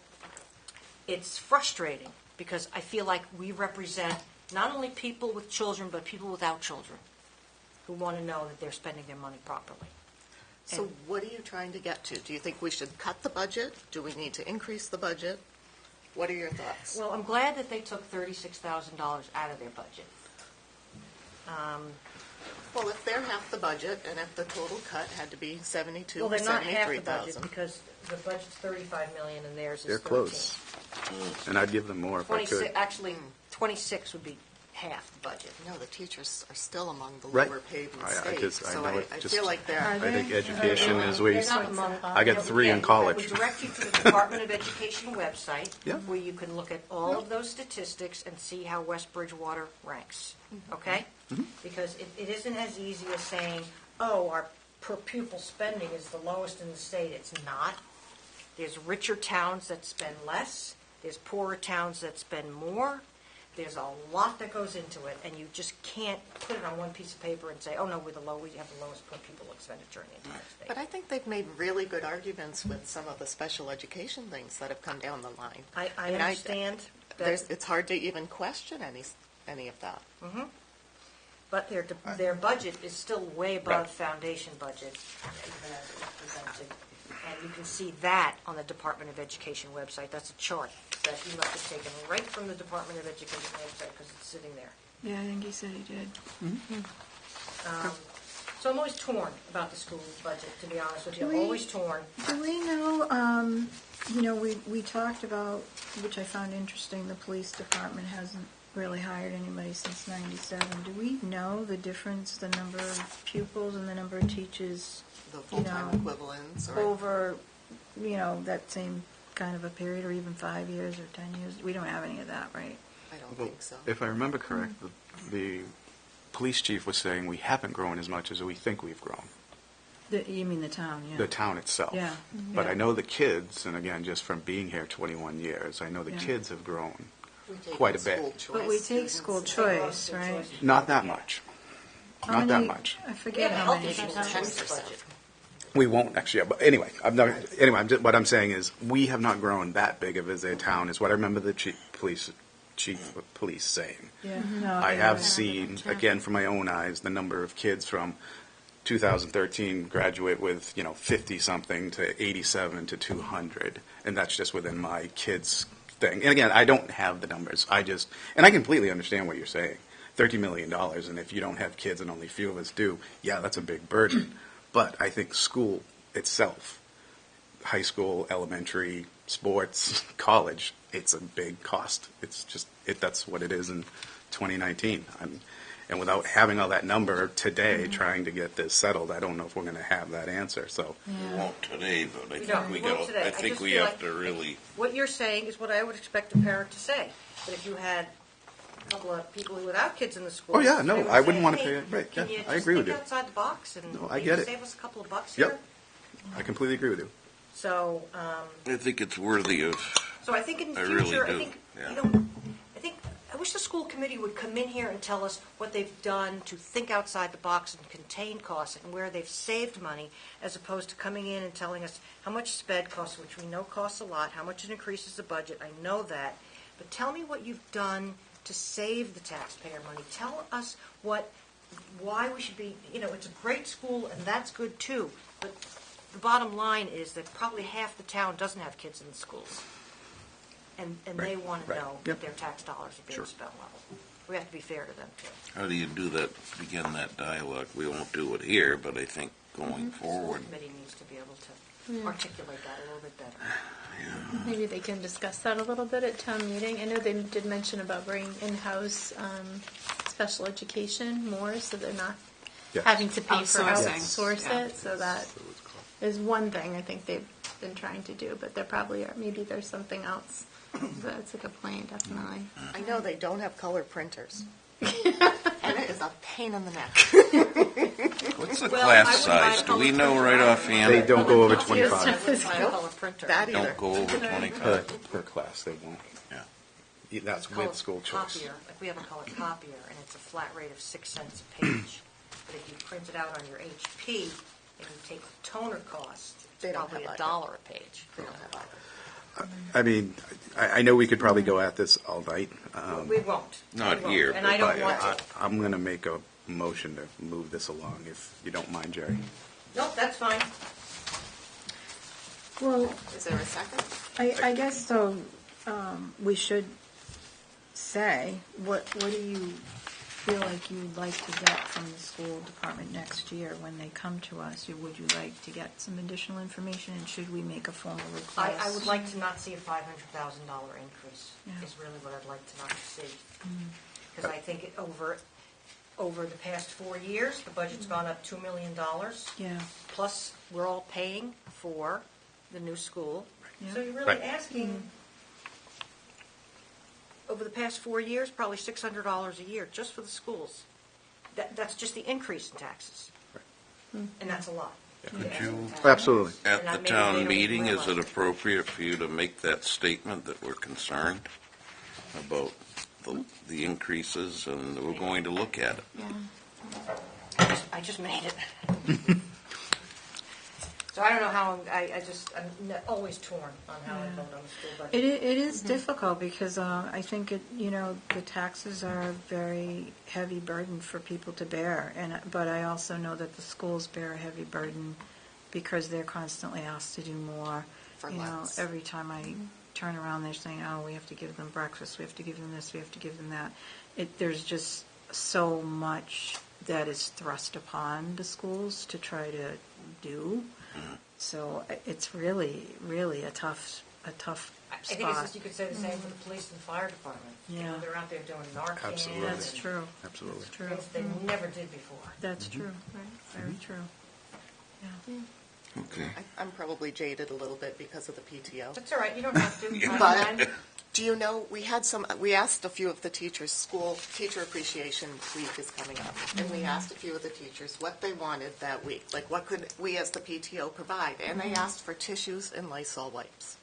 it's frustrating because I feel like we represent not only people with children, but people without children who want to know that they're spending their money properly.
So what are you trying to get to? Do you think we should cut the budget? Do we need to increase the budget? What are your thoughts?
Well, I'm glad that they took $36,000 out of their budget.
Well, if they're half the budget, and if the total cut had to be 72
Well,
or
they're not half the
73,000.
budget because the budget's $35 million and theirs is
They're
13.
close. And I'd give them more if I
26,
could.
actually, 26 would be half the budget.
No, the teachers are still among the
Right.
lower paid in the
I
state.
just- I
So
know it
I
just-
feel like they're,
Are
I
they?
think education is where you,
They're not among-
I got 3 in
I
college.
would direct you to the Department of Education website,
Yeah.
where you can look at all of those statistics and see how West Bridgewater ranks, okay? Because it isn't as easy as saying, oh, our per pupil spending is the lowest in the state. It's not. There's richer towns that spend less. There's poorer towns that spend more. There's a lot that goes into it, and you just can't put it on one piece of paper and say, oh, no, we have the lowest per pupil expenditure in the entire state.
but I think they've made really good arguments with some of the special education things that have come down the line.
I
mean,
understand that,
It's hard to even question any of that.
but their budget is still way above
Right.
foundation budget, even as it's presented. And you can see that on the Department of Education website. That's a chart that he must have taken right from the Department of Education website because it's sitting there.
Yeah, I think he said he did.
So I'm always torn about the school budget, to be honest with you.
Do
I'm
we-
always torn.
Do we know, we talked about, which I found interesting, the police department hasn't really hired anybody since '97. Do we know the difference, the number of pupils and the number of teachers
The full-time equivalents or,
over, that same kind of a period, or even 5 years or 10 years? We don't have any of that, right?
I don't
Well,
think so.
if I remember correct, the police chief was saying we haven't grown as much as we think we've grown.
You mean the town, yeah.
The town itself.
Yeah.
But
Yeah.
I know the kids, and again, just from being here 21 years, I know the
Yeah.
kids have grown
We take
quite a
school
bit.
choice
But we take
students
school
and-
choice, right?
Not that much.
How
Not that
many-
much.
I
We
forget
have a
how
health
many.
issue in the police budget.
We won't next year, but anyway, what I'm saying is, we have not grown that big of as a town, is what I remember the chief of police saying.
Yeah, no,
I
yeah.
have seen, again, from my own eyes, the number of kids from 2013 graduate with, 50-something to 87 to 200, and that's just within my kids' thing. And again, I don't have the numbers. And I completely understand what you're saying. $30 million, and if you don't have kids and only a few of us do, yeah, that's a big burden. But I think school itself, high school, elementary, sports, college, it's a big cost. It's just, that's what it is in 2019. And without having all that number today, trying to get this settled, I don't know if we're going to have that answer, so.
We won't today, but I
No,
think
we
we
won't
got,
today.
I
I
think
just
we
feel
have
like-
to really,
What you're saying is what I would expect a parent to say. But if you had a couple of people without kids in the school.
Oh, yeah, no,
they would
I wouldn't
say,
wanna
"Hey,
pay it, right,
can
yeah,
you
I
just
agree with
think
you.
outside the box and
No, I
maybe
get it.
save us a couple of bucks
Yep.
here?"
I completely agree with you.
So,
I think it's worthy of,
so I think in the
I really
future, I
do,
think,
yeah.
you know, I wish the school committee would come in here and tell us what they've done to think outside the box and contain costs and where they've saved money, as opposed to coming in and telling us how much sped costs, which we know costs a lot, how much it increases the budget, I know that. But tell me what you've done to save the taxpayer money. Tell us why we should be, it's a great school and that's good too. But the bottom line is that probably half the town doesn't have kids in the schools. And they
Right,
want to
right.
know
Yep.
that their tax dollars are being
Sure.
spent well. We have to be fair to them too.
how do you do that, begin that dialogue? We won't do it here, but I think going forward,
The committee needs to be able to articulate that a little bit better.
Maybe they can discuss that a little bit at town meeting. I know they did mention about bringing in-house special education more, so they're not
Yes.
having to pay for
Outsourcing.
outsource
Yeah.
it. So that is one thing I think they've been trying to do, but there probably are, maybe there's something else that's like a plan, definitely.
I know they don't have color printers. And it is a pain in the neck.
what's the
Well, I
class
wouldn't buy
size?
a
Do we
colored
know
printer
right
either.
offhand?
They don't go over
I
25
wouldn't buy a color printer.
That either.
Don't go over
per,
25?
per class, they won't.
Yeah.
That's
Color
with school choice.
copier, like we have a color copier, and it's a flat rate of 6 cents a page. But if you print it out on your HP and you take the toner cost,
They
it's
don't
probably
have
$1 a page.
They don't have either.
I mean, I know we could probably go at this all night.
We won't.
Not
We won't.
here,
And
but
I don't
but
want to.
I'm going to make a motion to move this along, if you don't mind, Jerry.
Nope, that's fine.
Well,
Is there a second?
I guess so, we should say, what do you feel like you'd like to get from the school department next year when they come to us? Would you like to get some additional information, and should we make a formal request?
I would like to not see a $500,000 increase,
Yeah.
is really what I'd like to not see. Because I think over the past 4 years, the budget's gone up $2 million.
Yeah,
Plus, we're all paying for the new school.
Yeah.
So you're really
Right.
asking, over the past 4 years, probably $600 a year just for the schools. That's just the increase in taxes. And that's a lot.
Could you,
Absolutely.
at
And
the
maybe they
town
don't
meeting, is
realize
it
it.
appropriate for you to make that statement that we're concerned about the increases and we're going to look at it?
Yeah.
I just made it. So I don't know how, I'm always torn on how I vote on the school budget.
it is difficult, because I think the taxes are a very heavy burden for people to bear, but I also know that the schools bear a heavy burden because they're constantly asked to do more.
For
You know,
less.
every time I turn around, they're saying, oh, we have to give them breakfast, we have to give them this, we have to give them that. There's just so much that is thrust upon the schools to try to do. So it's really, really a tough
I
spot.
think it's just, you could say the same for the police and the fire department. You know,
Yeah.
they're out there doing Narcan.
Absolutely.
That's
and
true.
Absolutely.
That's true.
Things they never did before.
That's true, very true. Yeah.
Okay.
I'm probably jaded a little bit because of the PTO.
That's all right, you don't have to.
But, do you know, we asked a few of the teachers, school teacher appreciation week is coming up, and we asked a few of the teachers what they wanted that week, like what could we as the PTO provide, and they asked for tissues and Lysol wipes.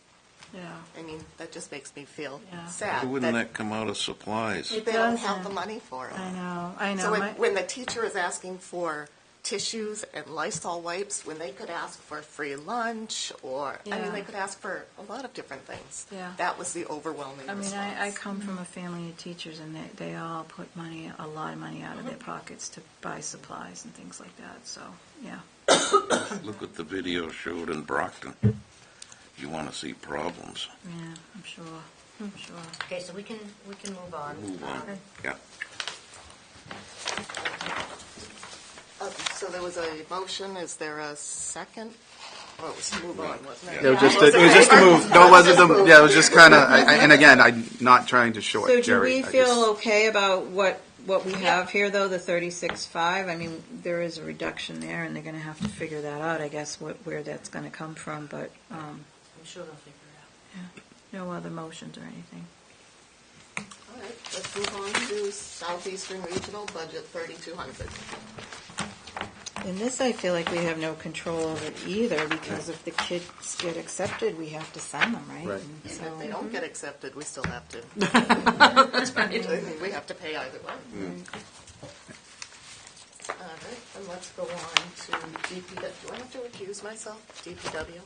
Yeah.
I mean, that just makes me feel
Yeah.
sad.
Why wouldn't that come out of supplies?
It
They don't have
doesn't.
the money for it.
I know.
So when the teacher is asking for tissues and Lysol wipes, when they could ask for free lunch, or, I
Yeah.
mean, they could ask for a lot of different things.
Yeah.
That was the overwhelming
I mean,
response.
I come from a family of teachers, and they all put a lot of money out of their pockets to buy supplies and things like that, so, yeah.
Look what the video showed in Brockton. You want to see problems,
Yeah, I'm sure.
Okay, so we can move on.
move on. Yeah.
So there was a motion, is there a second? Oh, it was to move on, wasn't it?
It was just to move. No, it wasn't the. Yeah, it was just kind of. And again, I'm not trying to short
So do
Jerry.
we
I
feel
just-
okay about what what we have here, though, the 36.5, I mean, there is a reduction there, and they're going to have to figure that out, I guess, where that's going to come from, but
I'm sure they'll figure it out.
no other motions or anything.
All right, let's move on to Southeastern Regional Budget 3,200.
In this, I feel like we have no control over either, because if the kids get accepted, we have to send them, right?
Right.
And
And
so-
if they don't get accepted, we still have to.
That's right.
I mean, we have to pay either one. All right, and let's go on to DPW. Do I have to recuse myself? DPW?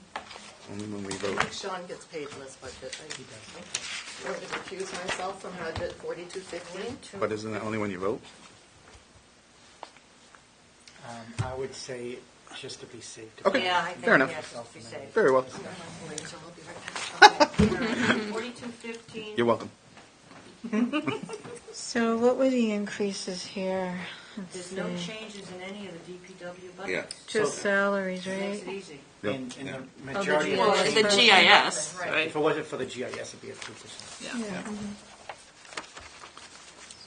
Only when we
I
vote.
think Sean gets paid in this budget, right? He does. Okay. I'm going to recuse myself from budget 4215.
But isn't that only when you vote?
I would say, just to be safe.
Okay.
Yeah, I think,
Fair enough.
yes, be safe.
Very well.
I'm going to so I'll be right back.
4215.
You're welcome.
So what were the increases here? Let's
There's no
see.
changes in any of the DPW
Yeah.
budgets.
Just
So-
salaries,
Makes it
right?
easy.
Yep.
And
Yeah.
the majority
GIS.
Well,
of
it's
the
the
change,
GIS,
Right.
right?
if it wasn't for the GIS, it'd be at 2%.
Yeah.
I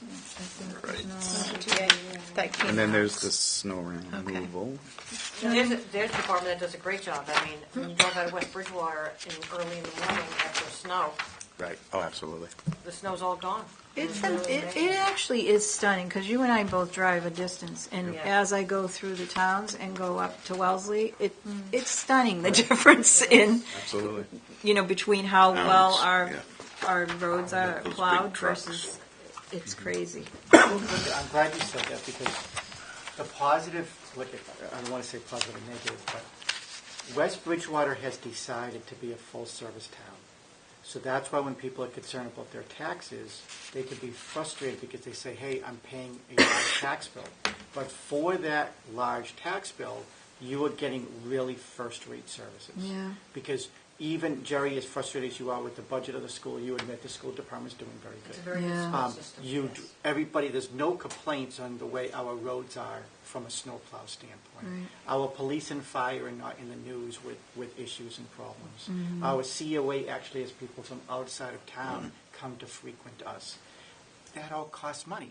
think
Right.
That came
And then
out.
there's the snow removal.
There's a department that does a great job. I mean, when you drive out of West Bridgewater early in the morning after snow,
Right. Oh, absolutely.
the snow's all gone.
It actually is stunning, because you and I both drive a distance, and
Yeah.
as I go through the towns and go up to Wellesley, it's stunning, the difference in,
Absolutely.
between how well
yeah.
our roads are
Those big
plowed
trucks.
versus, it's crazy.
I'm glad you said that, because the positive, I don't want to say positive or negative, but West Bridgewater has decided to be a full-service town. So that's why when people are concerned about their taxes, they can be frustrated because they say, hey, I'm paying a large tax bill. But for that large tax bill, you are getting really first-rate services.
Yeah.
Because even, Jerry, as frustrated as you are with the budget of the school, you admit the school department's doing very good.
It's a very good
Yeah.
school system. yes.
Everybody, there's no complaints on the way our roads are from a snowplow standpoint.
Right.
Our police and fire are not in the news with issues and problems. Our COA actually has people from outside of town come to frequent us. That all costs money.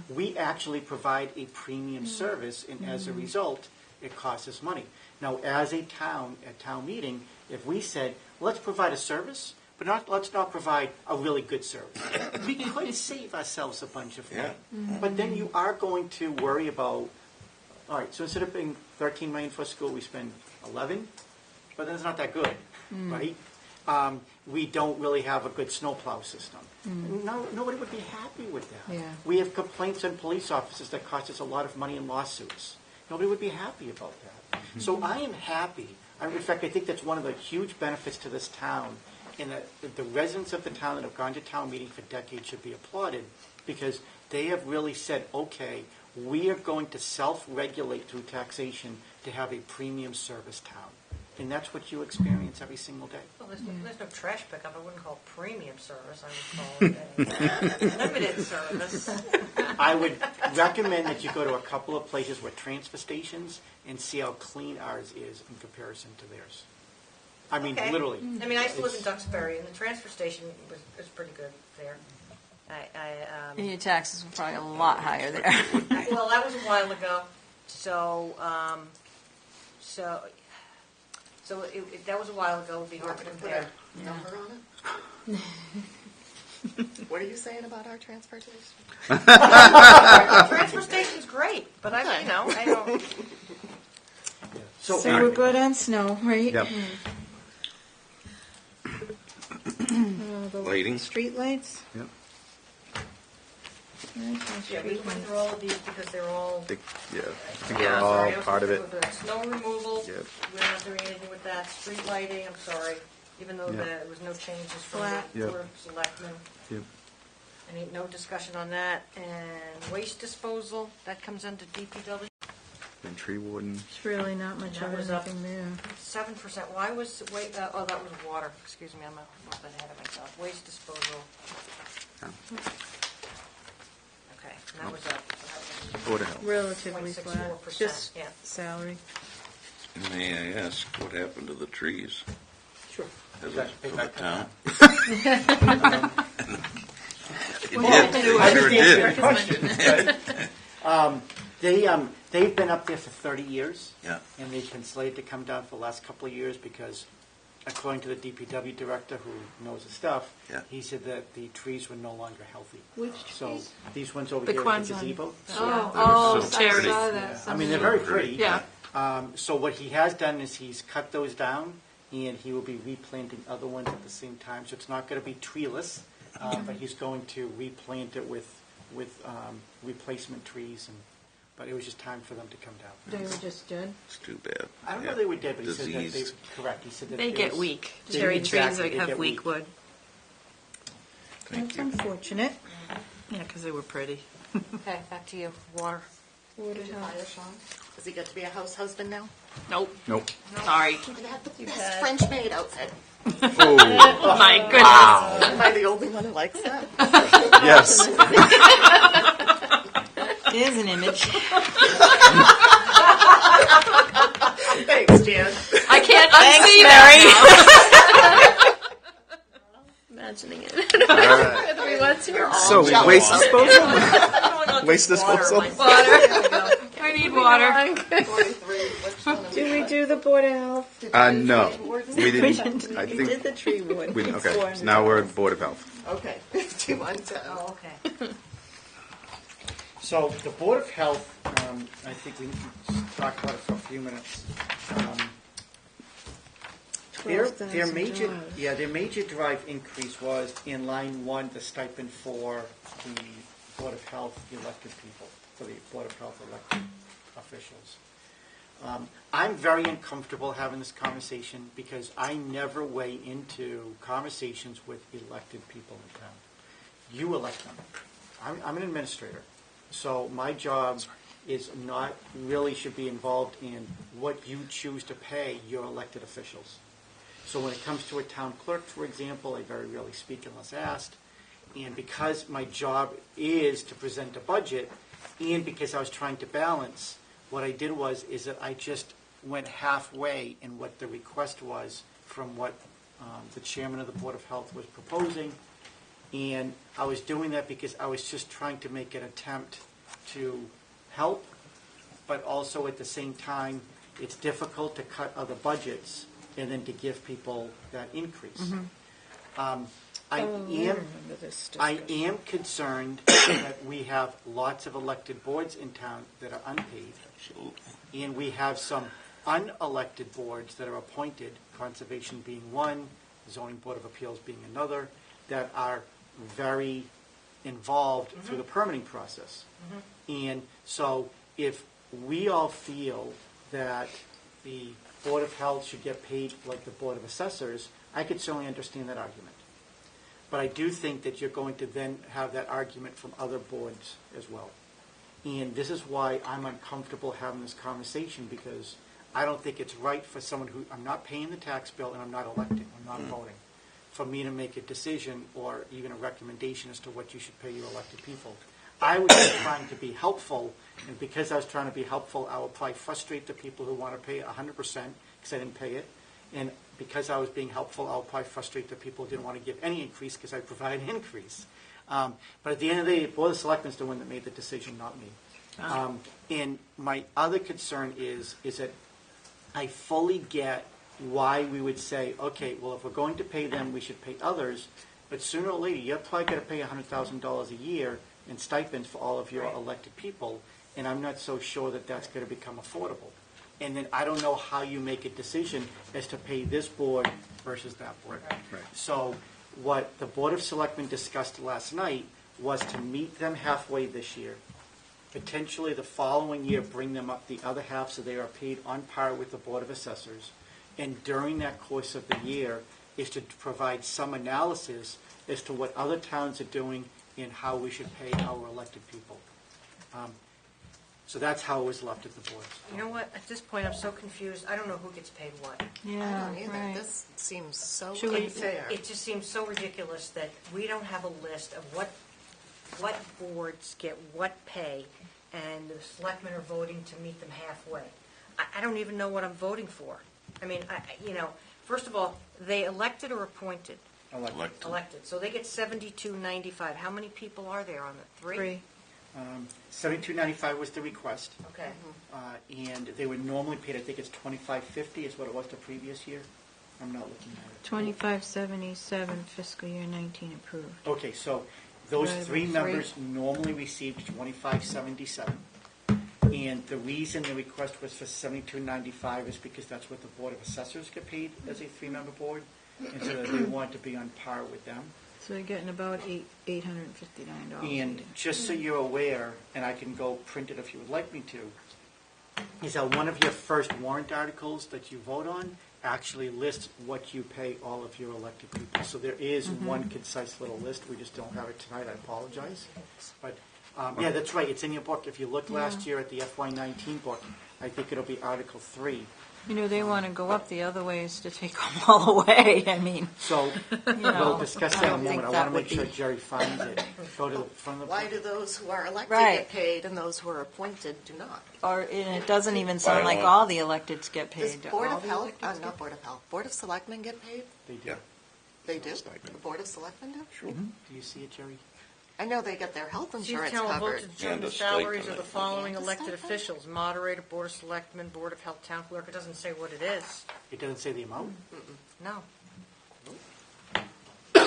We actually provide a premium service, and as a result, it costs us money. Now, as a town, at town meeting, if we said, let's provide a service, but let's not provide a really good service, we could save ourselves a bunch of money. But then you are going to worry about, all right, so instead of paying $13 million for a school, we spend 11, but then it's not that good, right? We don't really have a good snowplow system. No, nobody would be happy with that.
Yeah.
We have complaints on police officers that cost us a lot of money in lawsuits. Nobody would be happy about that. So I am happy. In fact, I think that's one of the huge benefits to this town, and that the residents of the town that have gone to town meeting for decades should be applauded, because they have really said, okay, we are going to self-regulate through taxation to have a premium service town. And that's what you experience every single day.
Well, there's no trash pickup. I wouldn't call it premium service. I would call it a limited service.
I would recommend that you go to a couple of places with transfer stations and see how clean ours is in comparison to theirs. I mean,
Okay.
literally.
I mean, I used to live in Duxbury, and the transfer station was pretty good there.
And your taxes were probably a lot higher there.
Well, that was a while ago, so that was a while ago. It'd be hard to
Put
compare.
a number on it? What are you saying about our transportation?
The transfer station's great, but I don't.
So,
So we're good on snow, right?
Yep.
The
Lighting.
Streetlights?
Yep.
Yeah, we went through all of these because they're all.
Yeah. I think
Yeah,
we're
I'm
all
sorry, I was
part of it.
with the snow removal.
Yep.
We're not doing anything with that. Street lighting, I'm sorry, even though
Yeah.
there was no changes from
Flat.
the
Yep.
Board of Selectmen.
Yep.
No discussion on that. And waste disposal, that comes under DPW.
Then tree warden.
It's really not much
That
of
was up.
anything there.
7%. Why was, that was water. Excuse me, I'm a little bit ahead of myself. Waste disposal.
Oh.
Okay, and that was up.
Board of Health.
Relatively flat.
0.64%,
Just
yeah.
salary.
May I ask what happened to the trees?
sure.
As
They
a
got cut
town?
I
sure
just answered
did.
the question. Right? They've been up there for 30 years.
Yeah.
And they've been slated to come down for the last couple of years because, according to the DPW director who knows the stuff,
Yeah.
he said that the trees were no longer healthy.
Which
So
trees?
these ones over
The
here,
Kwanzaa.
the gazebo.
Oh,
So
I
charity.
saw that.
I mean, they're very pretty.
Yeah.
So what he has done is he's cut those down, and he will be replanting other ones at the same time. So it's not going to be treeless, but he's going to replant it with replacement trees. But it was just time for them to come down.
They were just dead.
It's too bad.
I don't know
Yeah.
if they were dead, but he said that they,
Diseased.
correct, he said that
They
it
get
was-
weak.
They-
Cherry trees
exactly,
that
they
have
get
weak wood.
Thank
That's
you.
unfortunate.
Yeah, because they were pretty.
Okay, back to you. Water.
Did you hire Sean? Does he get to be a house husband now?
Nope.
Nope.
Sorry.
He could have the best French maid outfit.
Oh,
My goodness.
Am I the only one who likes that?
yes.
There's an image.
Thanks, Jan.
I can't unsee that.
Imagining it.
All right.
Whether we want to or not.
So,
jealous.
waste disposal? Waste disposal?
Water. I need water.
43. Which one of
Do we do the Board of Health?
No, we
We
didn't.
didn't.
I
We did
think,
the tree one.
we, okay,
before.
so now we're at Board of Health.
Okay, 5110.
Oh, okay.
So the Board of Health, I think we need to talk about it for a few minutes. Their
$12,000.
their major drive increase was in line one, the stipend for the Board of Health elected people, for the Board of Health elected officials. I'm very uncomfortable having this conversation because I never weigh into conversations with elected people in town. You elect them. I'm an administrator, so my job is not really should be involved in what you choose to pay your elected officials. So when it comes to a town clerk, for example, I very rarely speak unless asked. And because my job is to present a budget, and because I was trying to balance, what I did is that I just went halfway in what the request was from what the chairman of the Board of Health was proposing. And I was doing that because I was just trying to make an attempt to help, but also at the same time, it's difficult to cut other budgets and then to give people that increase. I am concerned that we have lots of elected boards in town that are unpaid,
Absolutely.
and we have some unelected boards that are appointed, Conservation being one, Zoning Board of Appeals being another, that are very involved through the permitting process. And so if we all feel that the Board of Health should get paid like the Board of Assessors, I could certainly understand that argument. But I do think that you're going to then have that argument from other boards as well. And this is why I'm uncomfortable having this conversation, because I don't think it's right for someone who, I'm not paying the tax bill and I'm not electing, I'm not voting, for me to make a decision or even a recommendation as to what you should pay your elected people. I was just trying to be helpful, and because I was trying to be helpful, I will probably frustrate the people who want to pay 100% because I didn't pay it. And because I was being helpful, I'll probably frustrate the people who didn't want to give any increase because I provided an increase. But at the end of the day, the Board of Selectmen is the one that made the decision, not me. And my other concern is that I fully get why we would say, okay, well, if we're going to pay them, we should pay others. But sooner or later, you're probably going to pay $100,000 a year in stipends for all of your elected people, and I'm not so sure that that's going to become affordable. And then I don't know how you make a decision as to pay this board versus that board.
Right.
So what the Board of Selectmen discussed last night was to meet them halfway this year, potentially the following year bring them up the other half so they are paid on par with the Board of Assessors. And during that course of the year is to provide some analysis as to what other towns are doing and how we should pay our elected people. So that's how it was left at the board.
You know what, at this point, I'm so confused, I don't know who gets paid what.
I
Yeah,
don't either.
right.
This seems so
Should we-
unfair.
It just seems so ridiculous that we don't have a list of what boards get what pay, and the selectmen are voting to meet them halfway. I don't even know what I'm voting for. I mean, first of all, they elected or appointed.
Elected.
Elected. So they get $72.95. How many people are there on the three?
3.
$72.95 was the request,
Okay.
and they were normally paid, I think it's $25.50 is what it was the previous year. I'm not looking at it.
2577 fiscal year 19 approved.
Okay, so those
Divided by
three
three.
members normally received $25.77. And the reason the request was for $72.95 is because that's what the Board of Assessors get paid as a three-member board. And so they want to be on par with them.
So they're getting about $859.
And just so you're aware, and I can go print it if you would like me to, is that one of your first warrant articles that you vote on actually lists what you pay all of your elected people. So there is one concise little list. We just don't have it tonight. I apologize. But, yeah, that's right. It's in your book. If you looked last year at the FY19 book, I think it'll be Article 3.
You know, they want to go up the other ways to take them all away. I mean,
So we'll discuss that in a
don't think
moment. I
that
want to make
would
sure
be-
Jerry finds it. Go to the front of the
Why
book.
do those who are elected
Right.
get paid and those who are appointed do not?
and it doesn't even sound like
Bylaw.
all the electeds get
Does
paid.
Board
All
of
the
Health,
electeds
not Board of Health, Board of Selectmen get paid?
They do.
Yeah.
They do?
Stipend.
The Board of Selectmen do?
Sure.
Do you see it, Jerry?
I know they get their health
Chief
insurance
town will vote
covered.
to determine
And
the
a
salaries
stipend,
of the
I think.
following
And a
elected
stipend?
officials: moderator, board of selectmen, board of health, town clerk. It doesn't say what it is.
It doesn't say the amount?
No. It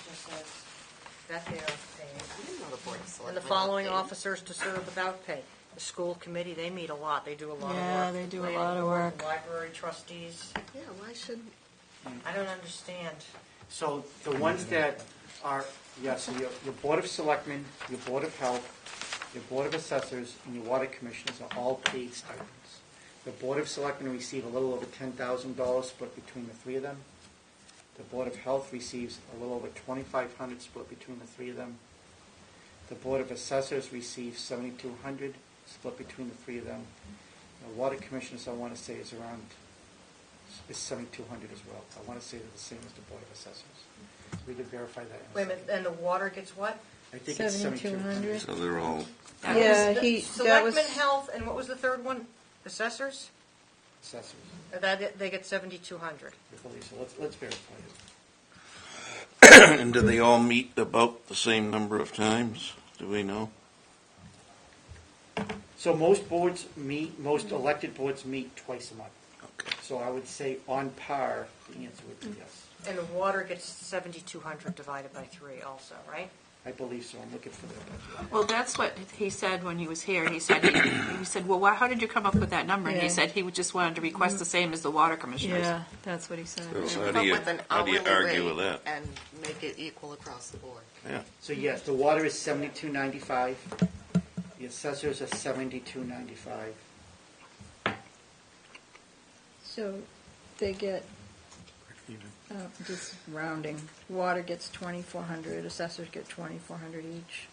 just says that they are paid.
I didn't know the Board of Selectmen
And the
got
following
paid.
officers to serve without pay. The school committee, they meet a lot. They do a lot of work.
Yeah, they do a
Planning
lot of
board,
work.
the Library trustees.
Yeah, why should,
I don't understand.
So the ones that are, yeah, so your Board of Selectmen, your Board of Health, your Board of Assessors, and your Water Commissioners are all paid stipends. The Board of Selectmen receive a little over $10,000 split between the three of them. The Board of Health receives a little over $2,500 split between the three of them. The Board of Assessors receives $7,200 split between the three of them. The Water Commissioners, I want to say, is around, is $7,200 as well. I want to say they're the same as the Board of Assessors. We could verify that in a
Wait a minute,
second.
and the water gets what?
I think it's $7,200.
So they're all,
Yeah,
The
that was,
Selectmen, health, and what was the third one? Assessors?
Assessors,
They get 7,200.
I believe so. Let's verify it.
and do they all meet about the same number of times? Do we know?
So most boards meet, most elected boards meet twice a month.
Okay.
So I would say on par, the answer would be yes.
And the water gets 7,200 divided by 3 also, right?
I believe so. I'm looking for their budget.
Well, that's what he said when he was here. He said, well, how did you come up with that number? And he
Yeah.
said he just wanted to request the same as the water commissioners.
yeah, that's what he said.
So
come
how
up
do you,
with an
how do
hourly
you argue
rate
with that?
and make it equal across the board.
Yeah.
So yes, the water is $72.95. The assessors are $72.95.
So they get, just rounding, water gets 2,400, assessors get 2,400 each.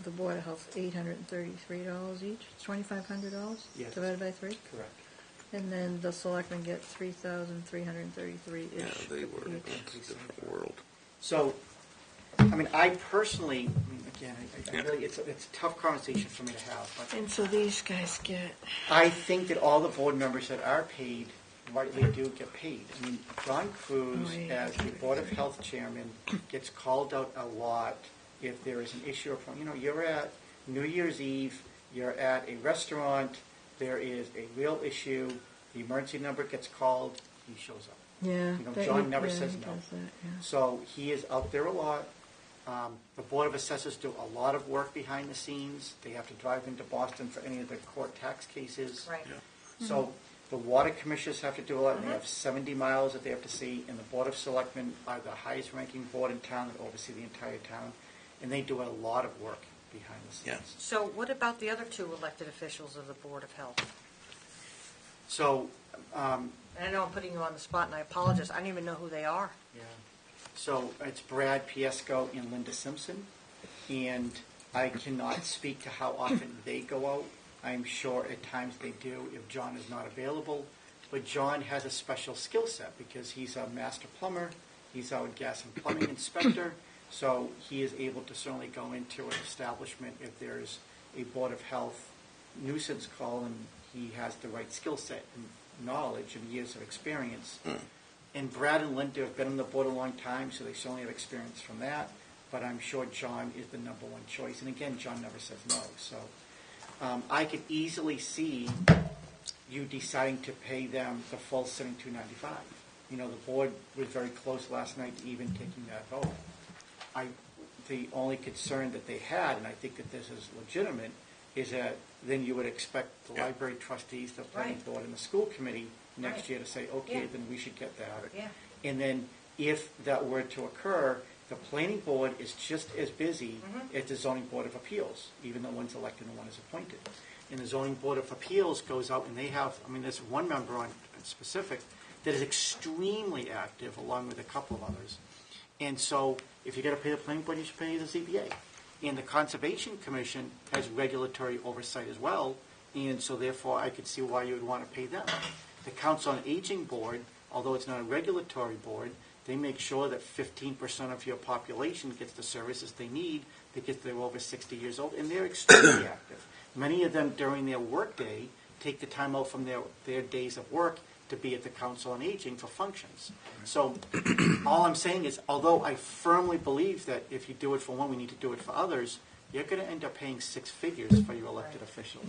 The Board of Health, $833 each, it's $2,500
Yes.
divided by 3.
Correct.
And then the selectmen get 3,333
Yeah,
ish.
they were,
each.
it's a different world.
So, I mean, I personally, again, I
Yeah.
really, it's a tough conversation for me to have, but
And so these guys get,
I think that all the board members that are paid rightly do get paid. I mean, John Cruz,
Oh,
as the Board of Health Chairman, gets called out a lot if there is an issue or problem. You know, you're at New Year's Eve, you're at a restaurant, there is a real issue, the emergency number gets called, he shows up.
yeah.
You know,
that-
John never
yeah,
says
he
no.
does that, yeah.
So he is out there a lot. The Board of Assessors do a lot of work behind the scenes. They have to drive into Boston for any of the court tax cases.
Right.
So the water commissioners have to do a lot, and they have 70 miles that they have to see, and the Board of Selectmen are the highest ranking board in town that oversee the entire town, and they do a lot of work behind the scenes.
Yeah.
So what about the other 2 elected officials of the Board of Health?
So,
And I know I'm putting you on the spot, and I apologize. I don't even know who they are.
yeah. So it's Brad Piesco and Linda Simpson, and I cannot speak to how often they go out. I'm sure at times they do if John is not available, but John has a special skill set because he's a master plumber, he's our gas and plumbing inspector, so he is able to certainly go into an establishment if there's a Board of Health nuisance call, and he has the right skill set and knowledge and years of experience And Brad and Linda have been on the board a long time, so they certainly have experience from that. But I'm sure John is the number one choice. And again, John never says no. So I could easily see you deciding to pay them the full $72.95. You know, the board was very close last night to even taking that vote. The only concern that they had, and I think that this is legitimate, is that then you would expect the library trustees, the planning
Right.
board, and the school committee next
Right.
year to say, okay,
Yeah.
then we should get that.
Yeah.
And then if that were to occur, the planning board is just as busy as the zoning board of appeals, even though one's elected and one is appointed. And the zoning board of appeals goes out and they have, I mean, there's one member on specific that is extremely active along with a couple of others. And so if you're going to pay the planning board, you should pay the ZBA. And the Conservation Commission has regulatory oversight as well, and so therefore I could see why you would want to pay them. The Council on Aging Board, although it's not a regulatory board, they make sure that 15% of your population gets the services they need because they're over 60 years old, and they're extremely active. Many of them during their workday take the time out from their days of work to be at the Council on Aging for functions. So all I'm saying is, although I firmly believe that if you do it for one, we need to do it for others, you're going to end up paying six figures for your elected officials.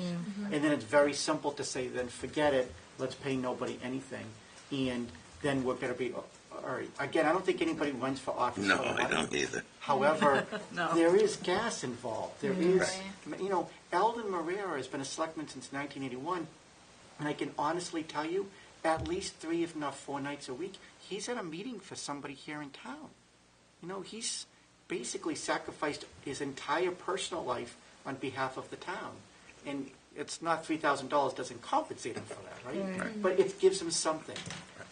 And then it's very simple to say, then forget it, let's pay nobody anything. And then we're going to be, all right. Again, I don't think anybody runs for office.
No,
for the
I
money.
don't either.
However,
No.
there is gas involved. There is, you know, Eldon Marrera has been a selectman since 1981, and I can honestly tell you, at least 3, if not 4 nights a week, he's at a meeting for somebody here in town. You know, he's basically sacrificed his entire personal life on behalf of the town. And it's not $3,000 doesn't compensate him for that, right? But it gives him something.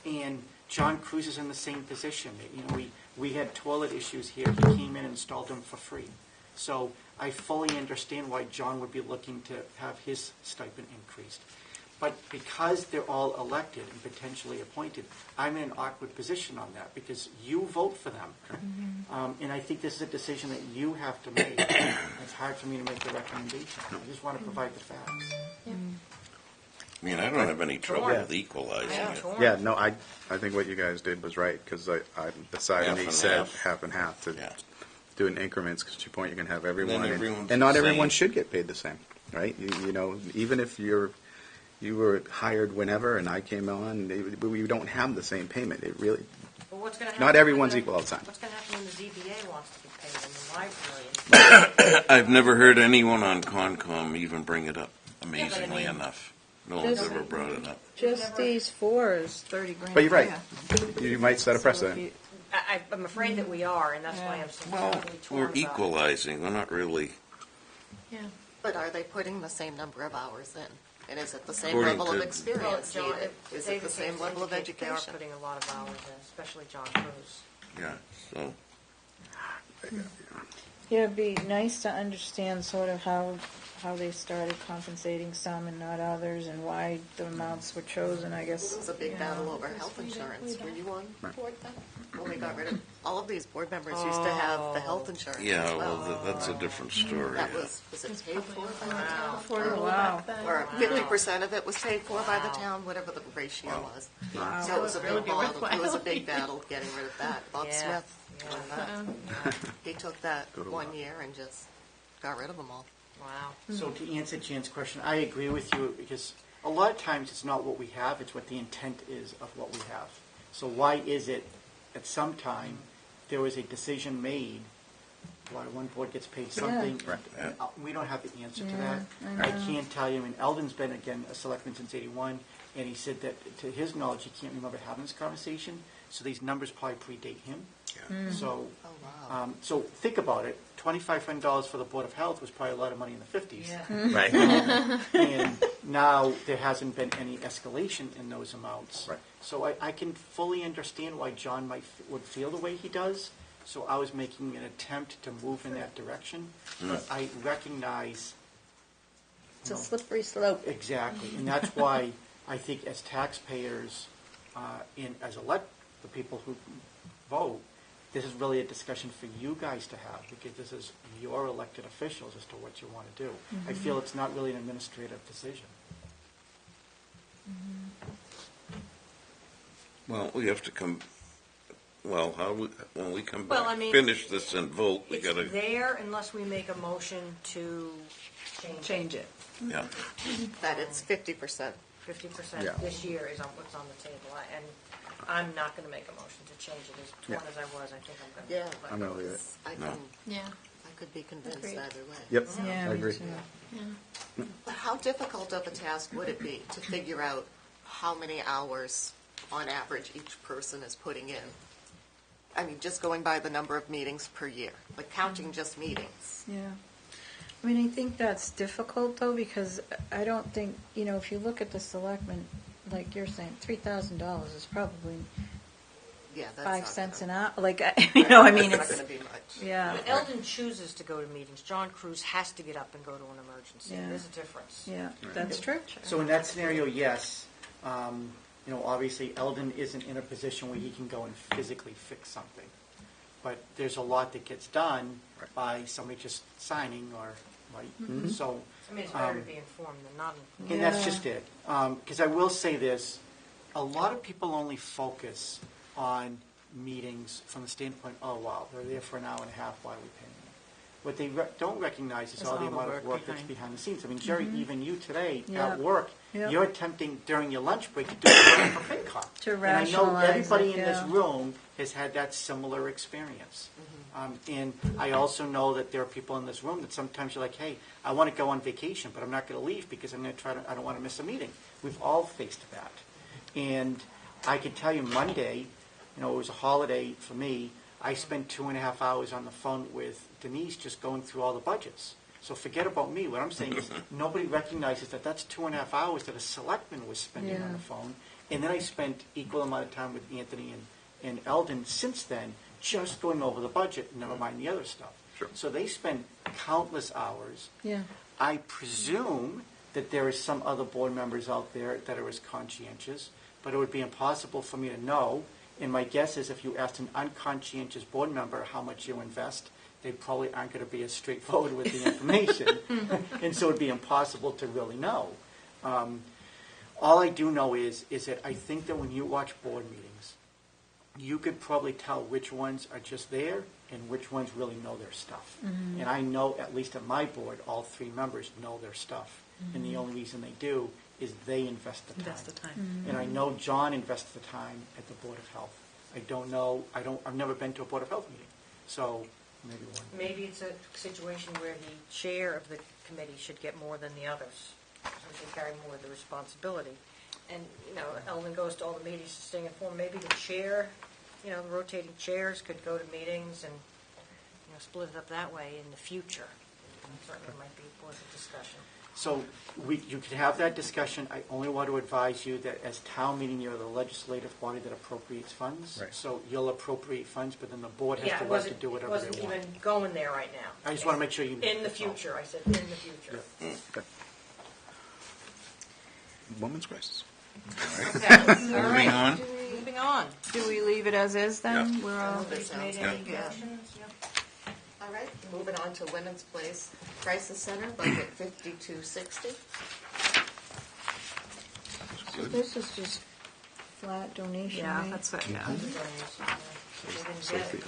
And John Cruz is in the same position. You know, we had toilet issues here. He came in and installed them for free. So I fully understand why John would be looking to have his stipend increased. But because they're all elected and potentially appointed, I'm in an awkward position on that because you vote for them. And I think this is a decision that you have to make. It's hard for me to make the recommendation. I just want to provide the facts.
I mean, I don't have any trouble
Yeah.
with equalizing
Yeah,
it.
torn.
Yeah, no, I think what you guys did was right, because I decided,
Half
he
and
said
half.
half and half, to
Yeah.
do it in increments, because to your point, you're going to have everyone,
everyone's
and not
the
everyone
same.
should get paid the same, right? You know, even if you were hired whenever, and I came on, we don't have the same payment. It really,
But what's going to happen?
not everyone's equal all the time.
What's going to happen when the ZBA wants to be paid in the library?
I've never heard anyone on Concom even bring it up, amazingly
mean-
enough. No one's
Just-
ever brought it up.
Just these 4 is 30 grand.
But you're right.
Yeah.
You might set a
So if
precedent.
you-
I'm afraid that we are, and that's why I'm so
Well,
totally torn
we're
about it.
equalizing, we're not really,
Yeah.
But are they putting the same number of hours in? And is it the same
According
level of
to-
experience
Well, John,
needed? Is it
David
the same
seems to
level of
indicate They are
education?
putting a lot of hours in, especially John Cruz.
yeah, so.
Yeah, it'd be nice to understand sort of how they started compensating some and not others, and why the amounts were chosen, I guess.
It was a big
you
battle
know.
over health insurance. Were you on board then? When we got rid of, all of these board members used to have the health insurance
Yeah,
as
well,
well.
that's a different story.
That was it paid for by the town?
Oh, wow.
Or 50% of it was paid for by the town, whatever the ratio was. So it was a
That would
big
be
battle. It was a
worthwhile.
big battle getting rid of that. Bob
Yeah.
Smith, won that. He took that
Good
one
one.
year and just got rid of them all.
Wow.
So to answer Jan's question, I agree with you because a lot of times it's not what we have, it's what the intent is of what we have. So why is it at some time there was a decision made why one board gets paid something?
Right.
And, we don't have the answer to
Yeah,
that. I can't tell you, I mean, Eldon's been, again, a selectman since '81, and he said that to his knowledge, he can't remember having this conversation, so these numbers probably predate him. So,
Oh, wow.
so think about it, $2,500 for the Board of Health was probably a lot of money in the 50s.
Yeah.
Right.
And now there hasn't been any escalation in those amounts.
Right.
So I can fully understand why John would feel the way he does. So I was making an attempt to move in that direction. But I recognize.
It's a slippery slope.
Exactly. And that's why I think as taxpayers, and as the people who vote, this is really a discussion for you guys to have, because this is your elected officials as to what you want to do. I feel it's not really an administrative decision.
Well, we have to come, well, when we come
Well,
back,
I mean,
finish this and vote, we
It's
gotta,
there unless we make a motion to change it.
yeah.
That it's 50%.
50%
Yeah.
this year is on what's on the table. And I'm not going to make a motion to change it. As torn as I was, I think I'm going to.
Yeah.
I'm gonna leave it.
I
No.
can,
Yeah.
I could be convinced
Agreed.
either way.
Yep,
Yeah,
I
me
agree.
too.
But how difficult of a task would it be to figure out how many hours on average each person is putting in? I mean, just going by the number of meetings per year, like counting just meetings.
Yeah. I mean, I think that's difficult though, because I don't think, if you look at the selectmen, like you're saying, $3,000 is probably
Yeah, that's
5
not
cents an
gonna-
hour. Like, I mean,
It's not
it's,
going to be much.
yeah,
Eldon chooses to go to meetings. John Cruz has to get up and go to an emergency.
Yeah.
There's a difference.
yeah, that's true.
So in that scenario, yes, obviously Eldon isn't in a position where he can go and physically fix something. But there's a lot that gets done
Right.
by somebody just signing or, right? So,
I mean, it's better to be informed than not informed.
and that's
Yeah.
just it. Because I will say this, a lot of people only focus on meetings from the standpoint, oh, wow, they're there for an hour and a half, why are we paying them? What they don't recognize is
There's
all the
all the
amount of
work
work that's
behind.
behind the scenes. I mean, Jerry, even you today
Yeah.
at work,
Yeah.
you're attempting during your lunch break to do it for FinCom.
To
And I know
rationalize
everybody
it,
in this
yeah.
room has had that similar experience. And I also know that there are people in this room that sometimes you're like, hey, I want to go on vacation, but I'm not going to leave because I don't want to miss a meeting. We've all faced that. And I can tell you Monday, it was a holiday for me. I spent 2.5 hours on the phone with Denise just going through all the budgets. So forget about me. What I'm saying is nobody recognizes that that's 2.5 hours that a selectman was spending on
Yeah.
the phone. And then I spent equal amount of time with Anthony and Eldon since then just going over the budget, never mind the other stuff.
Sure.
So they spend countless hours.
Yeah.
I presume that there is some other board members out there that are as conscientious, but it would be impossible for me to know. And my guess is if you asked an unconscientious board member how much you invest, they probably aren't going to be as straightforward with the information. And so it'd be impossible to really know. All I do know is that I think that when you watch board meetings, you could probably tell which ones are just there and which ones really know their stuff. And I know, at least at my board, all 3 members know their stuff. And the only reason they do is they invest the time.
Invest the time.
And I know John invests the time at the Board of Health. I've never been to a Board of Health meeting, so maybe one.
Maybe it's a situation where the chair of the committee should get more than the others. So they carry more of the responsibility. And, Eldon goes to all the meetings to stay informed. Maybe the chair, the rotating chairs could go to meetings and, split it up that way in the future. Certainly might be worth a discussion.
So you could have that discussion. I only want to advise you that as town meeting, you're the legislative body that appropriates funds.
Right.
So you'll appropriate funds, but then the board has
Yeah,
the
it
right to
wasn't,
do
it
whatever
wasn't
they want.
even going there right now.
I just want to make sure you know.
In the
that's all.
future, I said, in the future.
Okay. Women's crisis.
Okay, all
Moving
right.
on.
Moving on.
Do we leave it as is then?
Yeah.
We're all,
That sounds
Made any
good. Yeah.
corrections? Yeah.
All right, moving on to Women's Place Crisis Center, budget 5260.
so this is just flat donation,
Yeah,
right?
that's what, yeah.
They didn't get it, they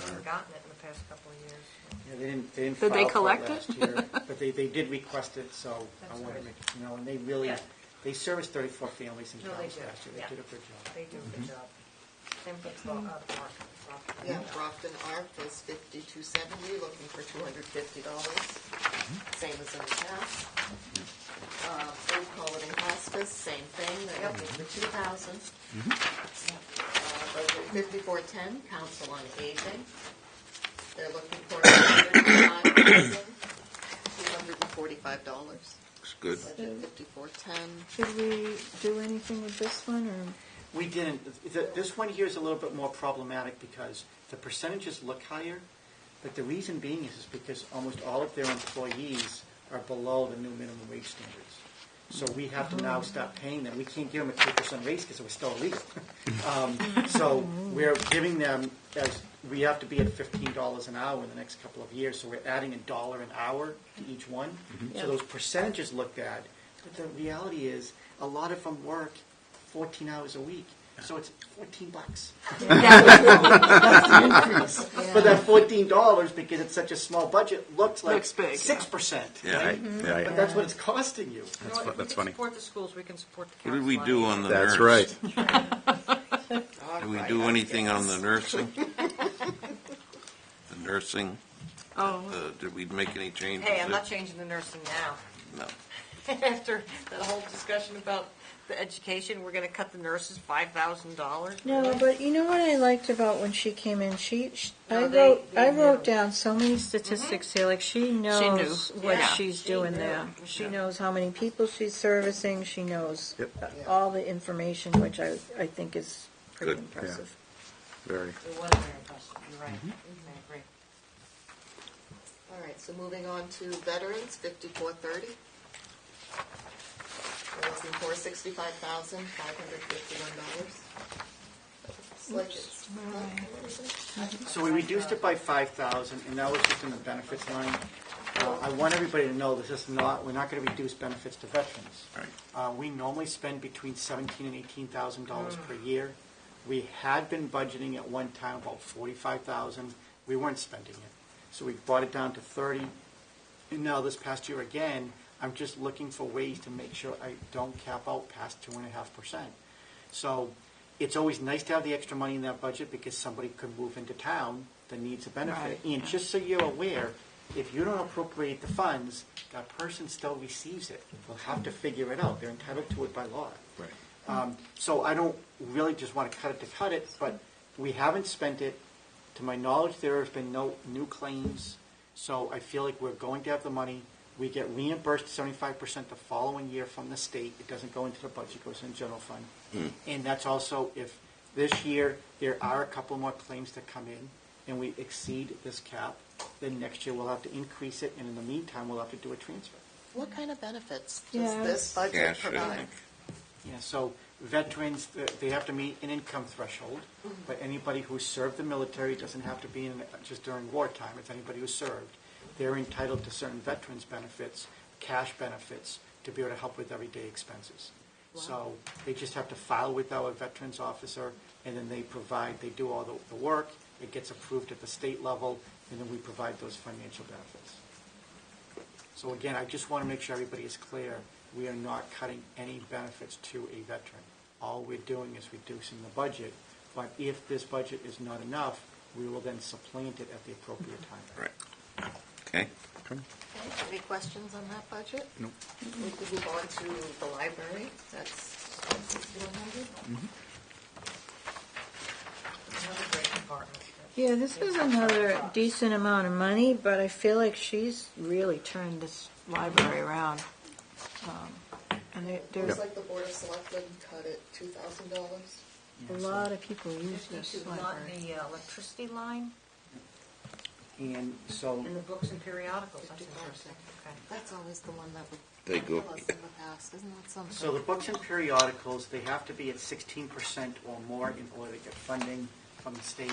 haven't gotten it in the past couple of years.
Yeah, they didn't
Did they
file for
collect
last
it?
year, but they did request it, so I
That's
want to
good.
make, and they really,
Yeah.
they serviced 34 families in
No,
town
they
last
do,
year. They
yeah.
did a good job.
They do a good job. Same with Mark.
Yeah, Brockton Art is 5270, looking for $250, same as in the past. Old Colony Hospice, same thing, they're looking for $2,000. Budget 5410, Council on Aging, they're looking for $105,245.
Looks good.
Budget 5410.
Should we do anything with this one, or?
We didn't. This one here is a little bit more problematic because the percentages look higher, but the reason being is because almost all of their employees are below the new minimum wage standards. So we have to now start paying them. We can't give them a 2% raise because we're still illegal. So we're giving them, we have to be at $15 an hour in the next couple of years, so we're adding $1 an hour to each one.
Yeah.
So those percentages look bad, but the reality is a lot of them work 14 hours a week. So it's $14. That's the increase. But that $14, because it's such a small budget, looks like
Looks big, yeah.
6%.
Yeah.
Right, right.
But that's what it's costing you.
You know what, if
that's
we
funny.
can support the schools, we can support the
What
council.
did we do on the nurse?
That's right.
Did we do anything on the nursing? The nursing,
Oh,
did we make any changes?
Hey, I'm
there?
not changing the nursing now.
No.
After that whole discussion about the education, we're gonna cut the nurses $5,000?
No, but you know what I liked about when she came in?
No,
I
they
wrote
knew.
down so many statistics here. Like she knows
knew.
what
Yeah,
she's
she
doing
knew.
there. She
Yeah.
knows how many people she's servicing. She knows
Yep.
all the information, which I think is pretty
Good.
impressive.
Very.
It was very impressive, you're right. I agree.
All right, so moving on to veterans, 5430. We're looking for $65,551. It's like it's not a little bit.
So we reduced it by 5,000, and that was just in the benefits line. I want everybody to know this is not, we're not going to reduce benefits to veterans.
Right.
We normally spend between $17,000 and $18,000 per year. We had been budgeting at one time about 45,000. We weren't spending it. So we brought it down to 30. And now this past year again, I'm just looking for ways to make sure I don't cap out past 2.5%. So it's always nice to have the extra money in that budget because somebody could move into town that needs a benefit.
Right.
And just so you're aware, if you don't appropriate the funds, that person still receives it. They'll have to figure it out. They're entitled to it by law.
Right.
So I don't really just want to cut it, but we haven't spent it. To my knowledge, there has been no new claims, so I feel like we're going to have the money. We get reimbursed 75% the following year from the state. It doesn't go into the budget, it goes in the general fund. And that's also if this year there are a couple more claims that come in and we exceed this cap, then next year we'll have to increase it, and in the meantime, we'll have to do a transfer.
What kind of benefits
Yeah,
does this budget
Cash, I
provide?
think.
Yeah, so veterans, they have to meet an income threshold, but anybody who served the military doesn't have to be in just during wartime. It's anybody who served. They're entitled to certain veterans benefits, cash benefits, to be able to help with everyday expenses. So they just have to file with our veterans officer, and then they do all the work. It gets approved at the state level, and then we provide those financial benefits. So again, I just want to make sure everybody is clear. We are not cutting any benefits to a veteran. All we're doing is reducing the budget, but if this budget is not enough, we will then supplant it at the appropriate time.
Right. Okay.
Okay, any questions on that budget?
Nope.
We could move on to the library, that's 6,100.
Another great department.
Yeah, this is another decent amount of money, but I feel like she's really turned this library around. And there's
Looks like the Board of Selectmen cut it $2,000.
a lot of people use this
52, not
library.
the electricity line,
And so,
and the books and periodicals, that's
55.
interesting, okay.
That's always the one that would
They go-
kill us in the past, isn't that something?
so the books and periodicals, they have to be at 16% or more in order to get funding from the state.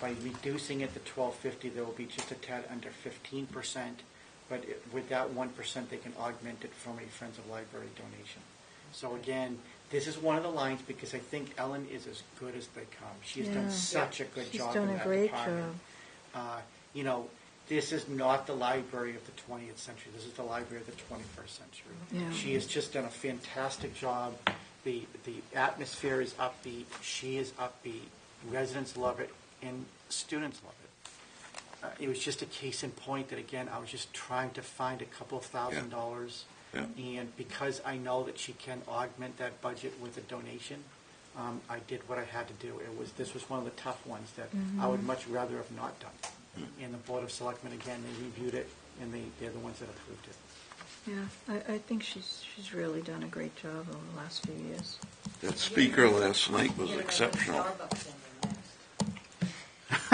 By reducing it to $1,250, there will be just a tad under 15%. But with that 1%, they can augment it from a Friends of Library donation. So again, this is one of the lines because I think Ellen is as good as they come. She's done
Yeah.
such a good
She's
job
done
in
a
that
great
department. This is not the library of the 20th century. This is the library of the 21st century.
Yeah.
She has just done a fantastic job. The atmosphere is upbeat. She is upbeat. Residents love it, and students love it. It was just a case in point that, again, I was just trying to find a couple of $1,000.
Yeah.
And because I know that she can augment that budget with a donation, I did what I had to do. This was one of the tough ones that I would much rather have not done. And the Board of Selectmen, again, they reviewed it, and they're the ones that approved it.
Yeah, I think she's really done a great job over the last few years.
That speaker last night was exceptional.
Starbucks in there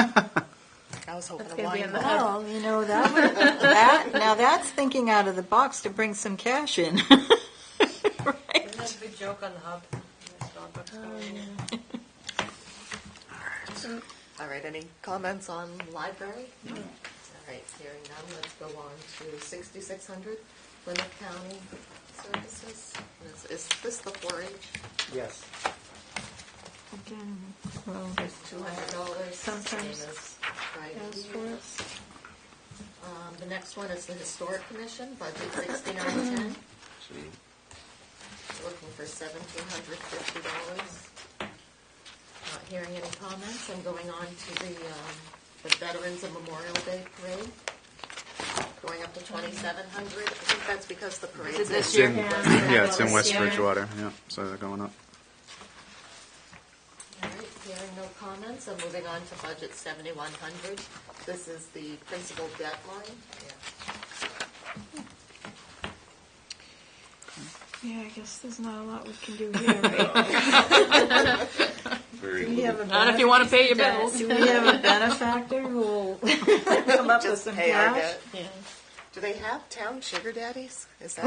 next.
I was hoping
That's
a
gonna be
wine
in the
bottle.
Well, you know, now that's thinking out of the box to bring some cash in.
Isn't that a big joke on the hub? Starbucks going in?
All right, any comments on library? All right, hearing none, let's go on to 6,600, Plymouth County Services. Is this the 4-H?
Yes.
Again, well,
There's $200, same
Sometimes
as Friday.
as for it.
The next one is the Historic Commission, budget 6910.
See,
Looking for $1,750. Not hearing any comments. I'm going on to the Veterans and Memorial Day Parade, going up to 2,700. I think that's because the parade's
Is it this
It's
year?
in,
Yeah.
it's in West
Yeah.
Bridgewater, yeah, so they're going up.
All right, hearing no comments, I'm moving on to budget 7,100. This is the principal debt line.
Yeah, I guess there's not a lot we can do here, right?
very
Do we have
little.
a
Not if you want to pay your bills.
Do we have a benefactor who will come up with
Just
some
pay our
cash?
debt.
Yeah.
Do they have town sugar daddies? Is that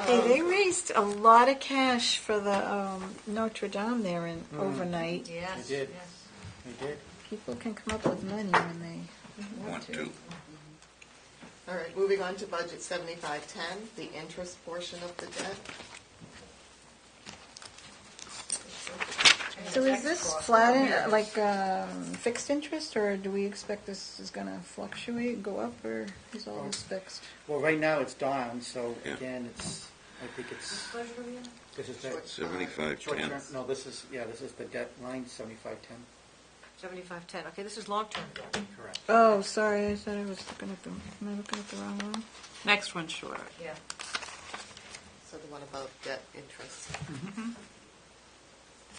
Hey, they raised a lot of cash for the Notre Dame there in overnight.
Yes.
They did.
Yes.
They did.
People can come up with money when they
Want to.
All right, moving on to budget 7510, the interest portion of the debt.
So is this flat, fixed interest, or do we expect this is going to fluctuate, go up, or is all this fixed?
Well, right now it's down, so
Yeah.
again, I think it's, this is the
7510.
short term, no, this is the debt line, 7510.
7510. Okay, this is long-term debt.
Correct.
Oh, sorry, I thought I was looking at am I looking at the wrong one?
Next one, short.
Yeah.
So the one above debt interest.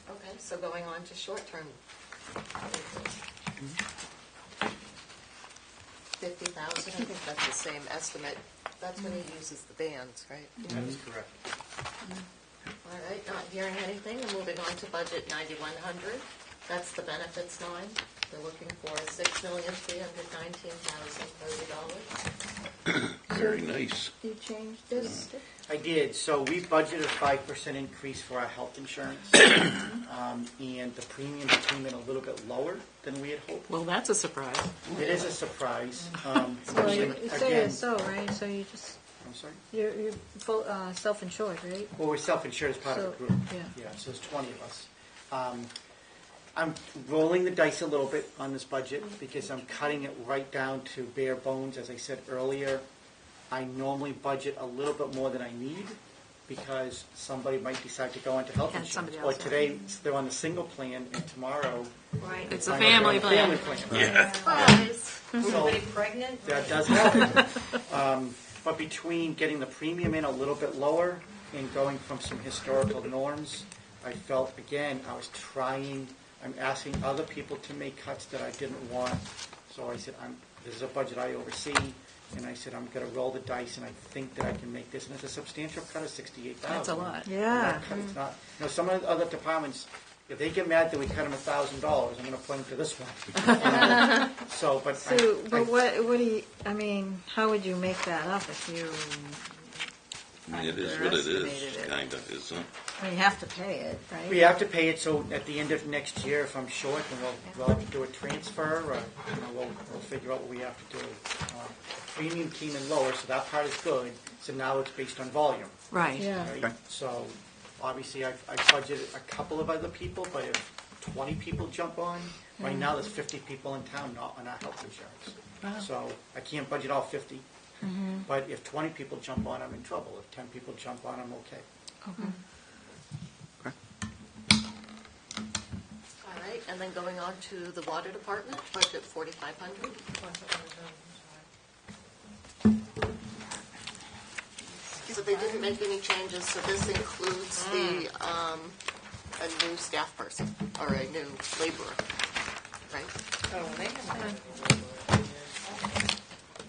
Okay, so going on to short-term. 50,000, I think that's the same estimate. That's when he uses the bands, right?
That is correct.
All right, not hearing anything, and moving on to budget 9100. That's the benefits line. They're looking for $6,319,030.
Very nice.
You changed this?
I did. So we budgeted a 5% increase for our health insurance, and the premium came in a little bit lower than we had hoped.
Well, that's a surprise.
It is a surprise.
Well, you say
Again,
it's so, right? So you just,
I'm sorry?
you're full, self-insured, right?
Well, we're self-insured as part of
So,
the group.
yeah.
So there's 20 of us. I'm rolling the dice a little bit on this budget because I'm cutting it right down to bare bones. As I said earlier, I normally budget a little bit more than I need because somebody might decide to go into health
And
insurance.
somebody
Or
else,
today, they're on the single plan, and tomorrow,
Right.
It's a
I'm gonna
family
go on the
plan.
Family plan.
Yeah.
Surprise.
So
Somebody pregnant?
that does happen. But between getting the premium in a little bit lower and going from some historical norms, I felt, again, I'm asking other people to make cuts that I didn't want. So I said, this is a budget I oversee, and I said, I'm going to roll the dice, and I think that I can make this. And it's a substantial cut of $68,000.
That's a lot.
Yeah.
It's not, some of the other departments, if they get mad that we cut them $1,000, I'm going to point to this one. So, but
So, what do you, I mean, how would you make that up if you,
I mean, it is what it
Underestimated
is,
it.
kind of, isn't it?
I mean, you have to pay it, right?
we have to pay it, so at the end of next year, if I'm short, then we'll have to do a transfer, or, we'll figure out what we have to do. Premium came in lower, so that part is good, so now it's based on volume.
Right.
Yeah.
Right?
Okay.
So, obviously, I budgeted a couple of other people, but if 20 people jump on, right now there's 50 people in town not on our health insurance. So, I can't budget all 50. But if 20 people jump on, I'm in trouble. If 10 people jump on, I'm okay.
All right, and then going on to the water department, budget 4,500. So they didn't make any changes, so this includes a new staff person, or a new laborer, right?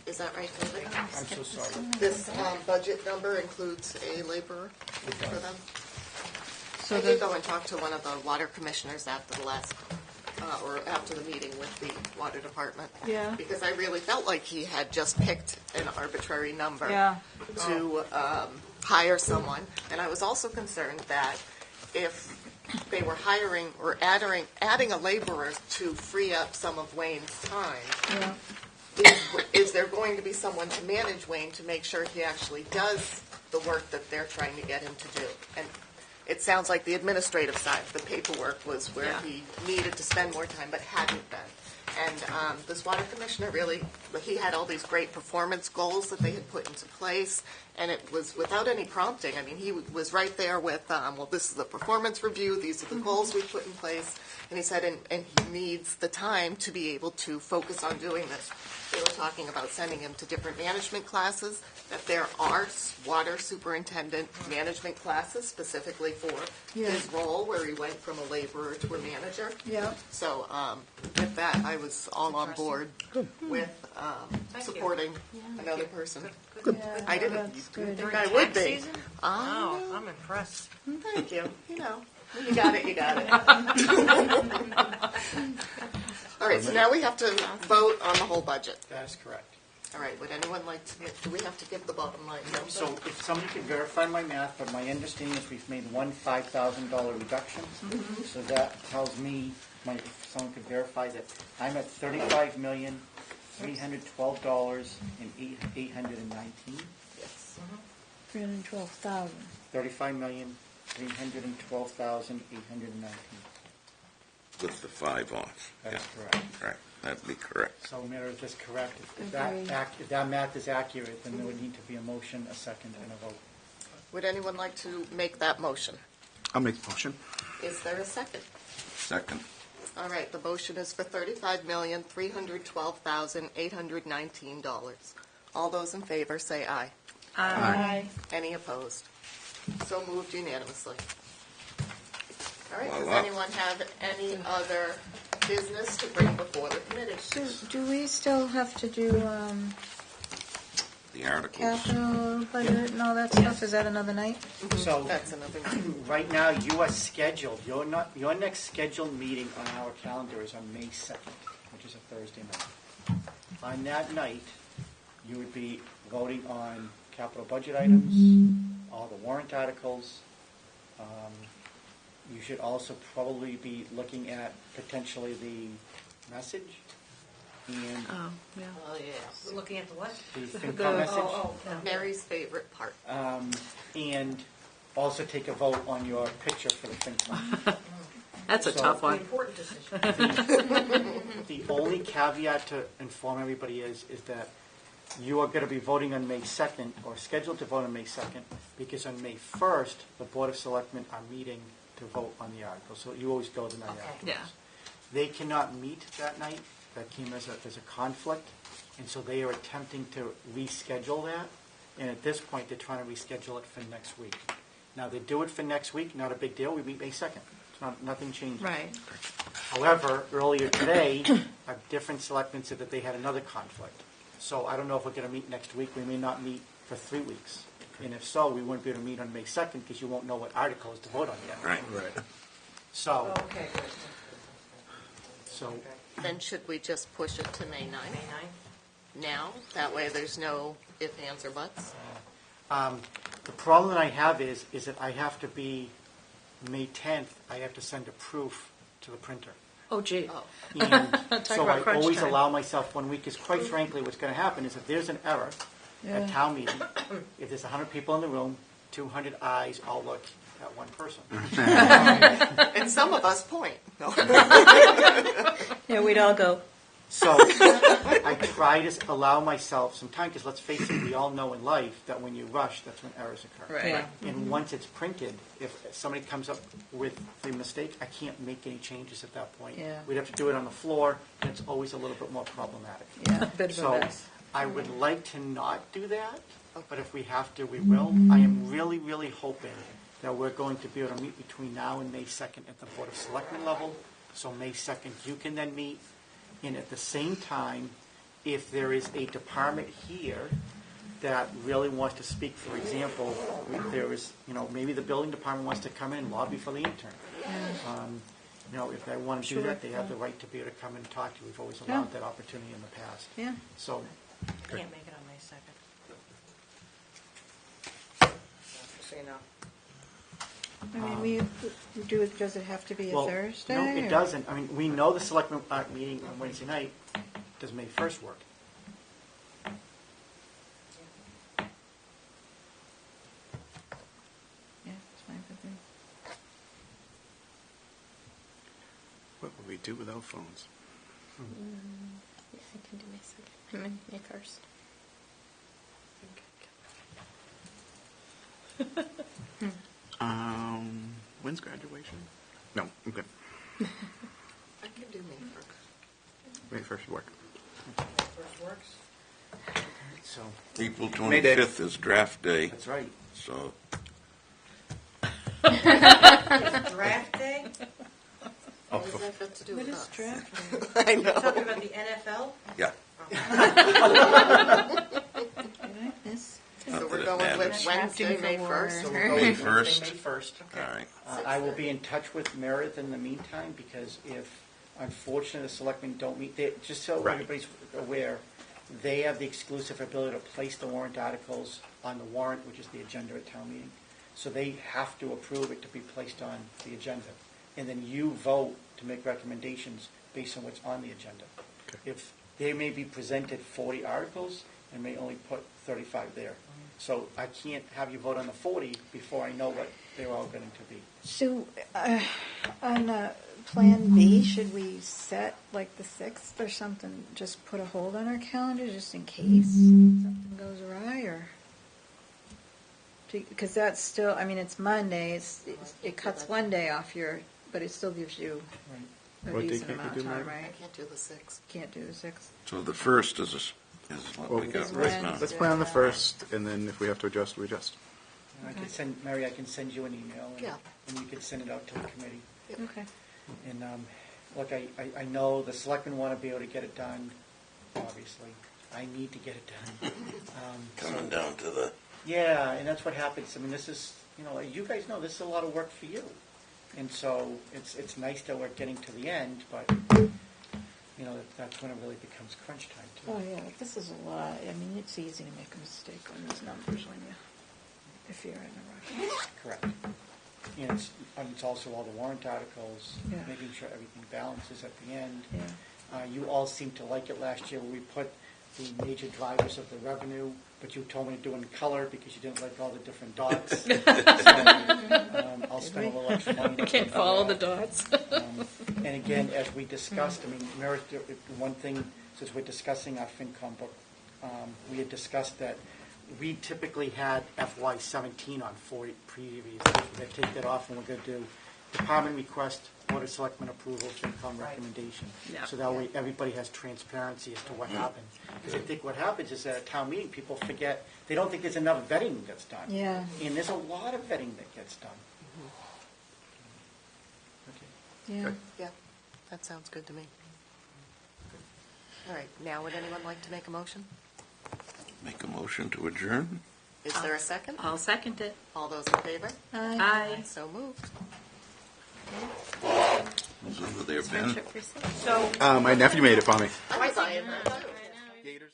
Is that right, David?
I'm so sorry.
This budget number includes a laborer for them?
So
I did
the,
go and talk to one of the water commissioners after the last, or after the meeting with the water department.
Yeah.
Because I really felt like he had just picked an arbitrary number
Yeah.
to hire someone. And I was also concerned that if they were hiring or adding a laborer to free up some of Wayne's time,
yeah.
is there going to be someone to manage Wayne to make sure he actually does the work that they're trying to get him to do? And
it sounds like the administrative side, the paperwork was where
Yeah.
he needed to spend more time, but hadn't been. And this water commissioner really, he had all these great performance goals that they had put into place, and it was without any prompting. I mean, he was right there with, well, this is the performance review, these are the goals we put in place, and he said, and he needs the time to be able to focus on doing this. They were talking about sending him to different management classes, that there are water superintendent management classes specifically for his role, where he went from a laborer to a manager.
Yeah.
So with that, I was all on board with
Thank you.
supporting another person.
Yeah,
I didn't
that's good.
think I would
Tax
be.
season? Wow, I'm impressed.
Thank you. You know, when you got it, you got it. All right, so now we have to vote on the whole budget.
That is correct.
All right, would anyone like to, do we have to give the bottom line number?
So if somebody could verify my math, but my understanding is we've made one $5,000 reduction. So that tells me, if someone could verify that, I'm at $35,312,819.
Yes.
312,000.
$35,312,819.
With the 5 off.
That is
Yeah.
correct.
Right, that'd be correct.
So Mayor, just correct. If
Agreed.
if that math is accurate, then there would need to be a motion, a second, and a vote.
Would anyone like to make that motion?
I'll make the motion.
Is there a second?
Second.
All right, the motion is for $35,312,819. All those in favor say aye.
Aye.
Any opposed? So moved unanimously. All right, does
Voila.
anyone have any other business to bring before the committee?
Do we still have to do
The articles.
capital budget and all that stuff? Is that another night?
So
That's another one.
right now, you are scheduled, your next scheduled meeting on our calendar is on May 2nd, which is a Thursday night. On that night, you would be voting on capital budget items, all the warrant articles. You should also probably be looking at potentially the message and
Oh, yeah.
Oh, yes.
We're looking at the what?
the FinCom message.
Mary's favorite part.
And also take a vote on your picture for the FinCom.
That's a
So-
tough
The
one.
important decision.
The only caveat to inform everybody is that you are going to be voting on May 2nd, or scheduled to vote on May 2nd, because on May 1st, the Board of Selectmen are meeting to vote on the article. So you always go the night
Okay.
after.
Yeah.
They cannot meet that night. That came as a conflict, and so they are attempting to reschedule that. And at this point, they're trying to reschedule it for next week. Now, they do it for next week, not a big deal. We meet May 2nd. It's not, nothing changes.
Right.
However, earlier today, a different selectman said that they had another conflict. So I don't know if we're going to meet next week. We may not meet for 3 weeks. And if so, we wouldn't be able to meet on May 2nd because you won't know what articles to vote on yet.
Right.
So,
Okay, good.
so
Then should we just push it to May 9th
May 9th?
now? That way there's no ifs, ands, or buts?
the problem that I have is that I have to be, May 10th, I have to send a proof to the printer.
Oh, gee.
Oh,
And
Talk
so
about
I
crunch
always
time.
allow myself 1 week, because quite frankly, what's going to happen is if there's an error at town meeting, if there's 100 people in the room, 200 eyes all look at one person.
and some of us point. No.
Yeah, we'd all go.
So I try to allow myself some time, because let's face it, we all know in life that when you rush, that's when errors occur.
Right.
Yeah.
And once it's printed, if somebody comes up with the mistake, I can't make any changes at that point.
Yeah.
We'd have to do it on the floor, and it's always a little bit more problematic.
Yeah, bit of
So
a mess.
I would like to not do that, but if we have to, we will. I am really, really hoping that we're going to be able to meet between now and May 2nd at the Board of Selectmen level. So May 2nd, you can then meet. And at the same time, if there is a department here that really wants to speak, for example, there is, maybe the building department wants to come in and lobby for the intern. If they want to do that, they have the right to be able to come and talk to you. We've always allowed that opportunity in the past.
Yeah.
So
Can't make it on May 2nd. Just so you know.
I mean, we do it, does it have to be a
Well,
Thursday?
no, it
or-
doesn't. I mean, we know the selectmen aren't meeting on Wednesday night. Does May 1st work?
Yeah, it's fine with me.
What would we do without phones?
Yeah, I can do my second. I mean, my first.
When's graduation? No, I'm good.
I can do May 1st.
May 1st should work.
First works.
So,
April
May Day.
25th is draft day,
that's right.
so
Draft day?
Oh,
What does that got to do
What
with
is
us?
draft?
I know.
Talking about the NFL?
yeah.
Did I miss?
So
Not
we're
that it
going with
matters.
Wednesday, May
for
1st.
So
or
we'll go
May
with
1st.
Wednesday, May 1st.
All right.
I will be in touch with Meredith in the meantime, because if, unfortunately, the selectmen don't meet, just so
Right.
everybody's aware, they have the exclusive ability to place the warrant articles on the warrant, which is the agenda at town meeting. So they have to approve it to be placed on the agenda. And then you vote to make recommendations based on what's on the agenda.
Okay.
If they may be presented 40 articles and may only put 35 there. So I can't have you vote on the 40 before I know what they're all going to be.
So, on Plan B, should we set like the 6th or something? Just put a hold on our calendar just in case something goes awry, or? Because that's still, I mean, it's Monday, it cuts one day off your, but it still gives you
Right.
a
What day
decent
can't you
amount
do,
of time,
Mary?
I
right?
can't do the 6th.
Can't do the 6th.
So the 1st is what
Well,
we got
Is
right
when-
now.
Let's plan on the 1st, and then if we have to adjust, we adjust.
And I could send, Mary, I can send you an email,
Yeah.
and you could send it out to the committee.
Okay.
And, look, I know the selectmen want to be able to get it done, obviously. I need to get it done.
Coming down to the,
Yeah, and that's what happens. I mean, this is, you guys know, this is a lot of work for you. And so it's nice that we're getting to the end, but, that's when it really becomes crunch time, too.
Oh, yeah, this is a lot. I mean, it's easy to make a mistake on these numbers if you're in a rush.
Correct. And it's also all the warrant articles,
Yeah.
making sure everything balances at the end.
Yeah.
You all seemed to like it last year, where we put the major drivers of the revenue, but you told me to do it in color because you didn't like all the different dots. So, I'll spend a little extra money.
I can't follow the dots.
And again, as we discussed, I mean, Meredith, one thing, since we're discussing our FinCom book, we had discussed that we typically had FY17 on 40 previous years. We're going to take that off, and we're going to do department request, Board of Selectmen approval, FinCom recommendation.
Yeah.
So that way, everybody has transparency as to what happened. Because I think what happens is that at town meeting, people forget, they don't think there's enough vetting that's done.
Yeah.
And there's a lot of vetting that gets done. Okay.
Yeah.
Yeah, that sounds good to me. All right, now would anyone like to make a motion?
make a motion to adjourn?
Is there a second?
I'll second it.
All those in favor?
Aye.
So moved.
Who's over there, Ben?
Friendship for sale.
So,
My nephew made it for me.
I'm buying that too.
Gators.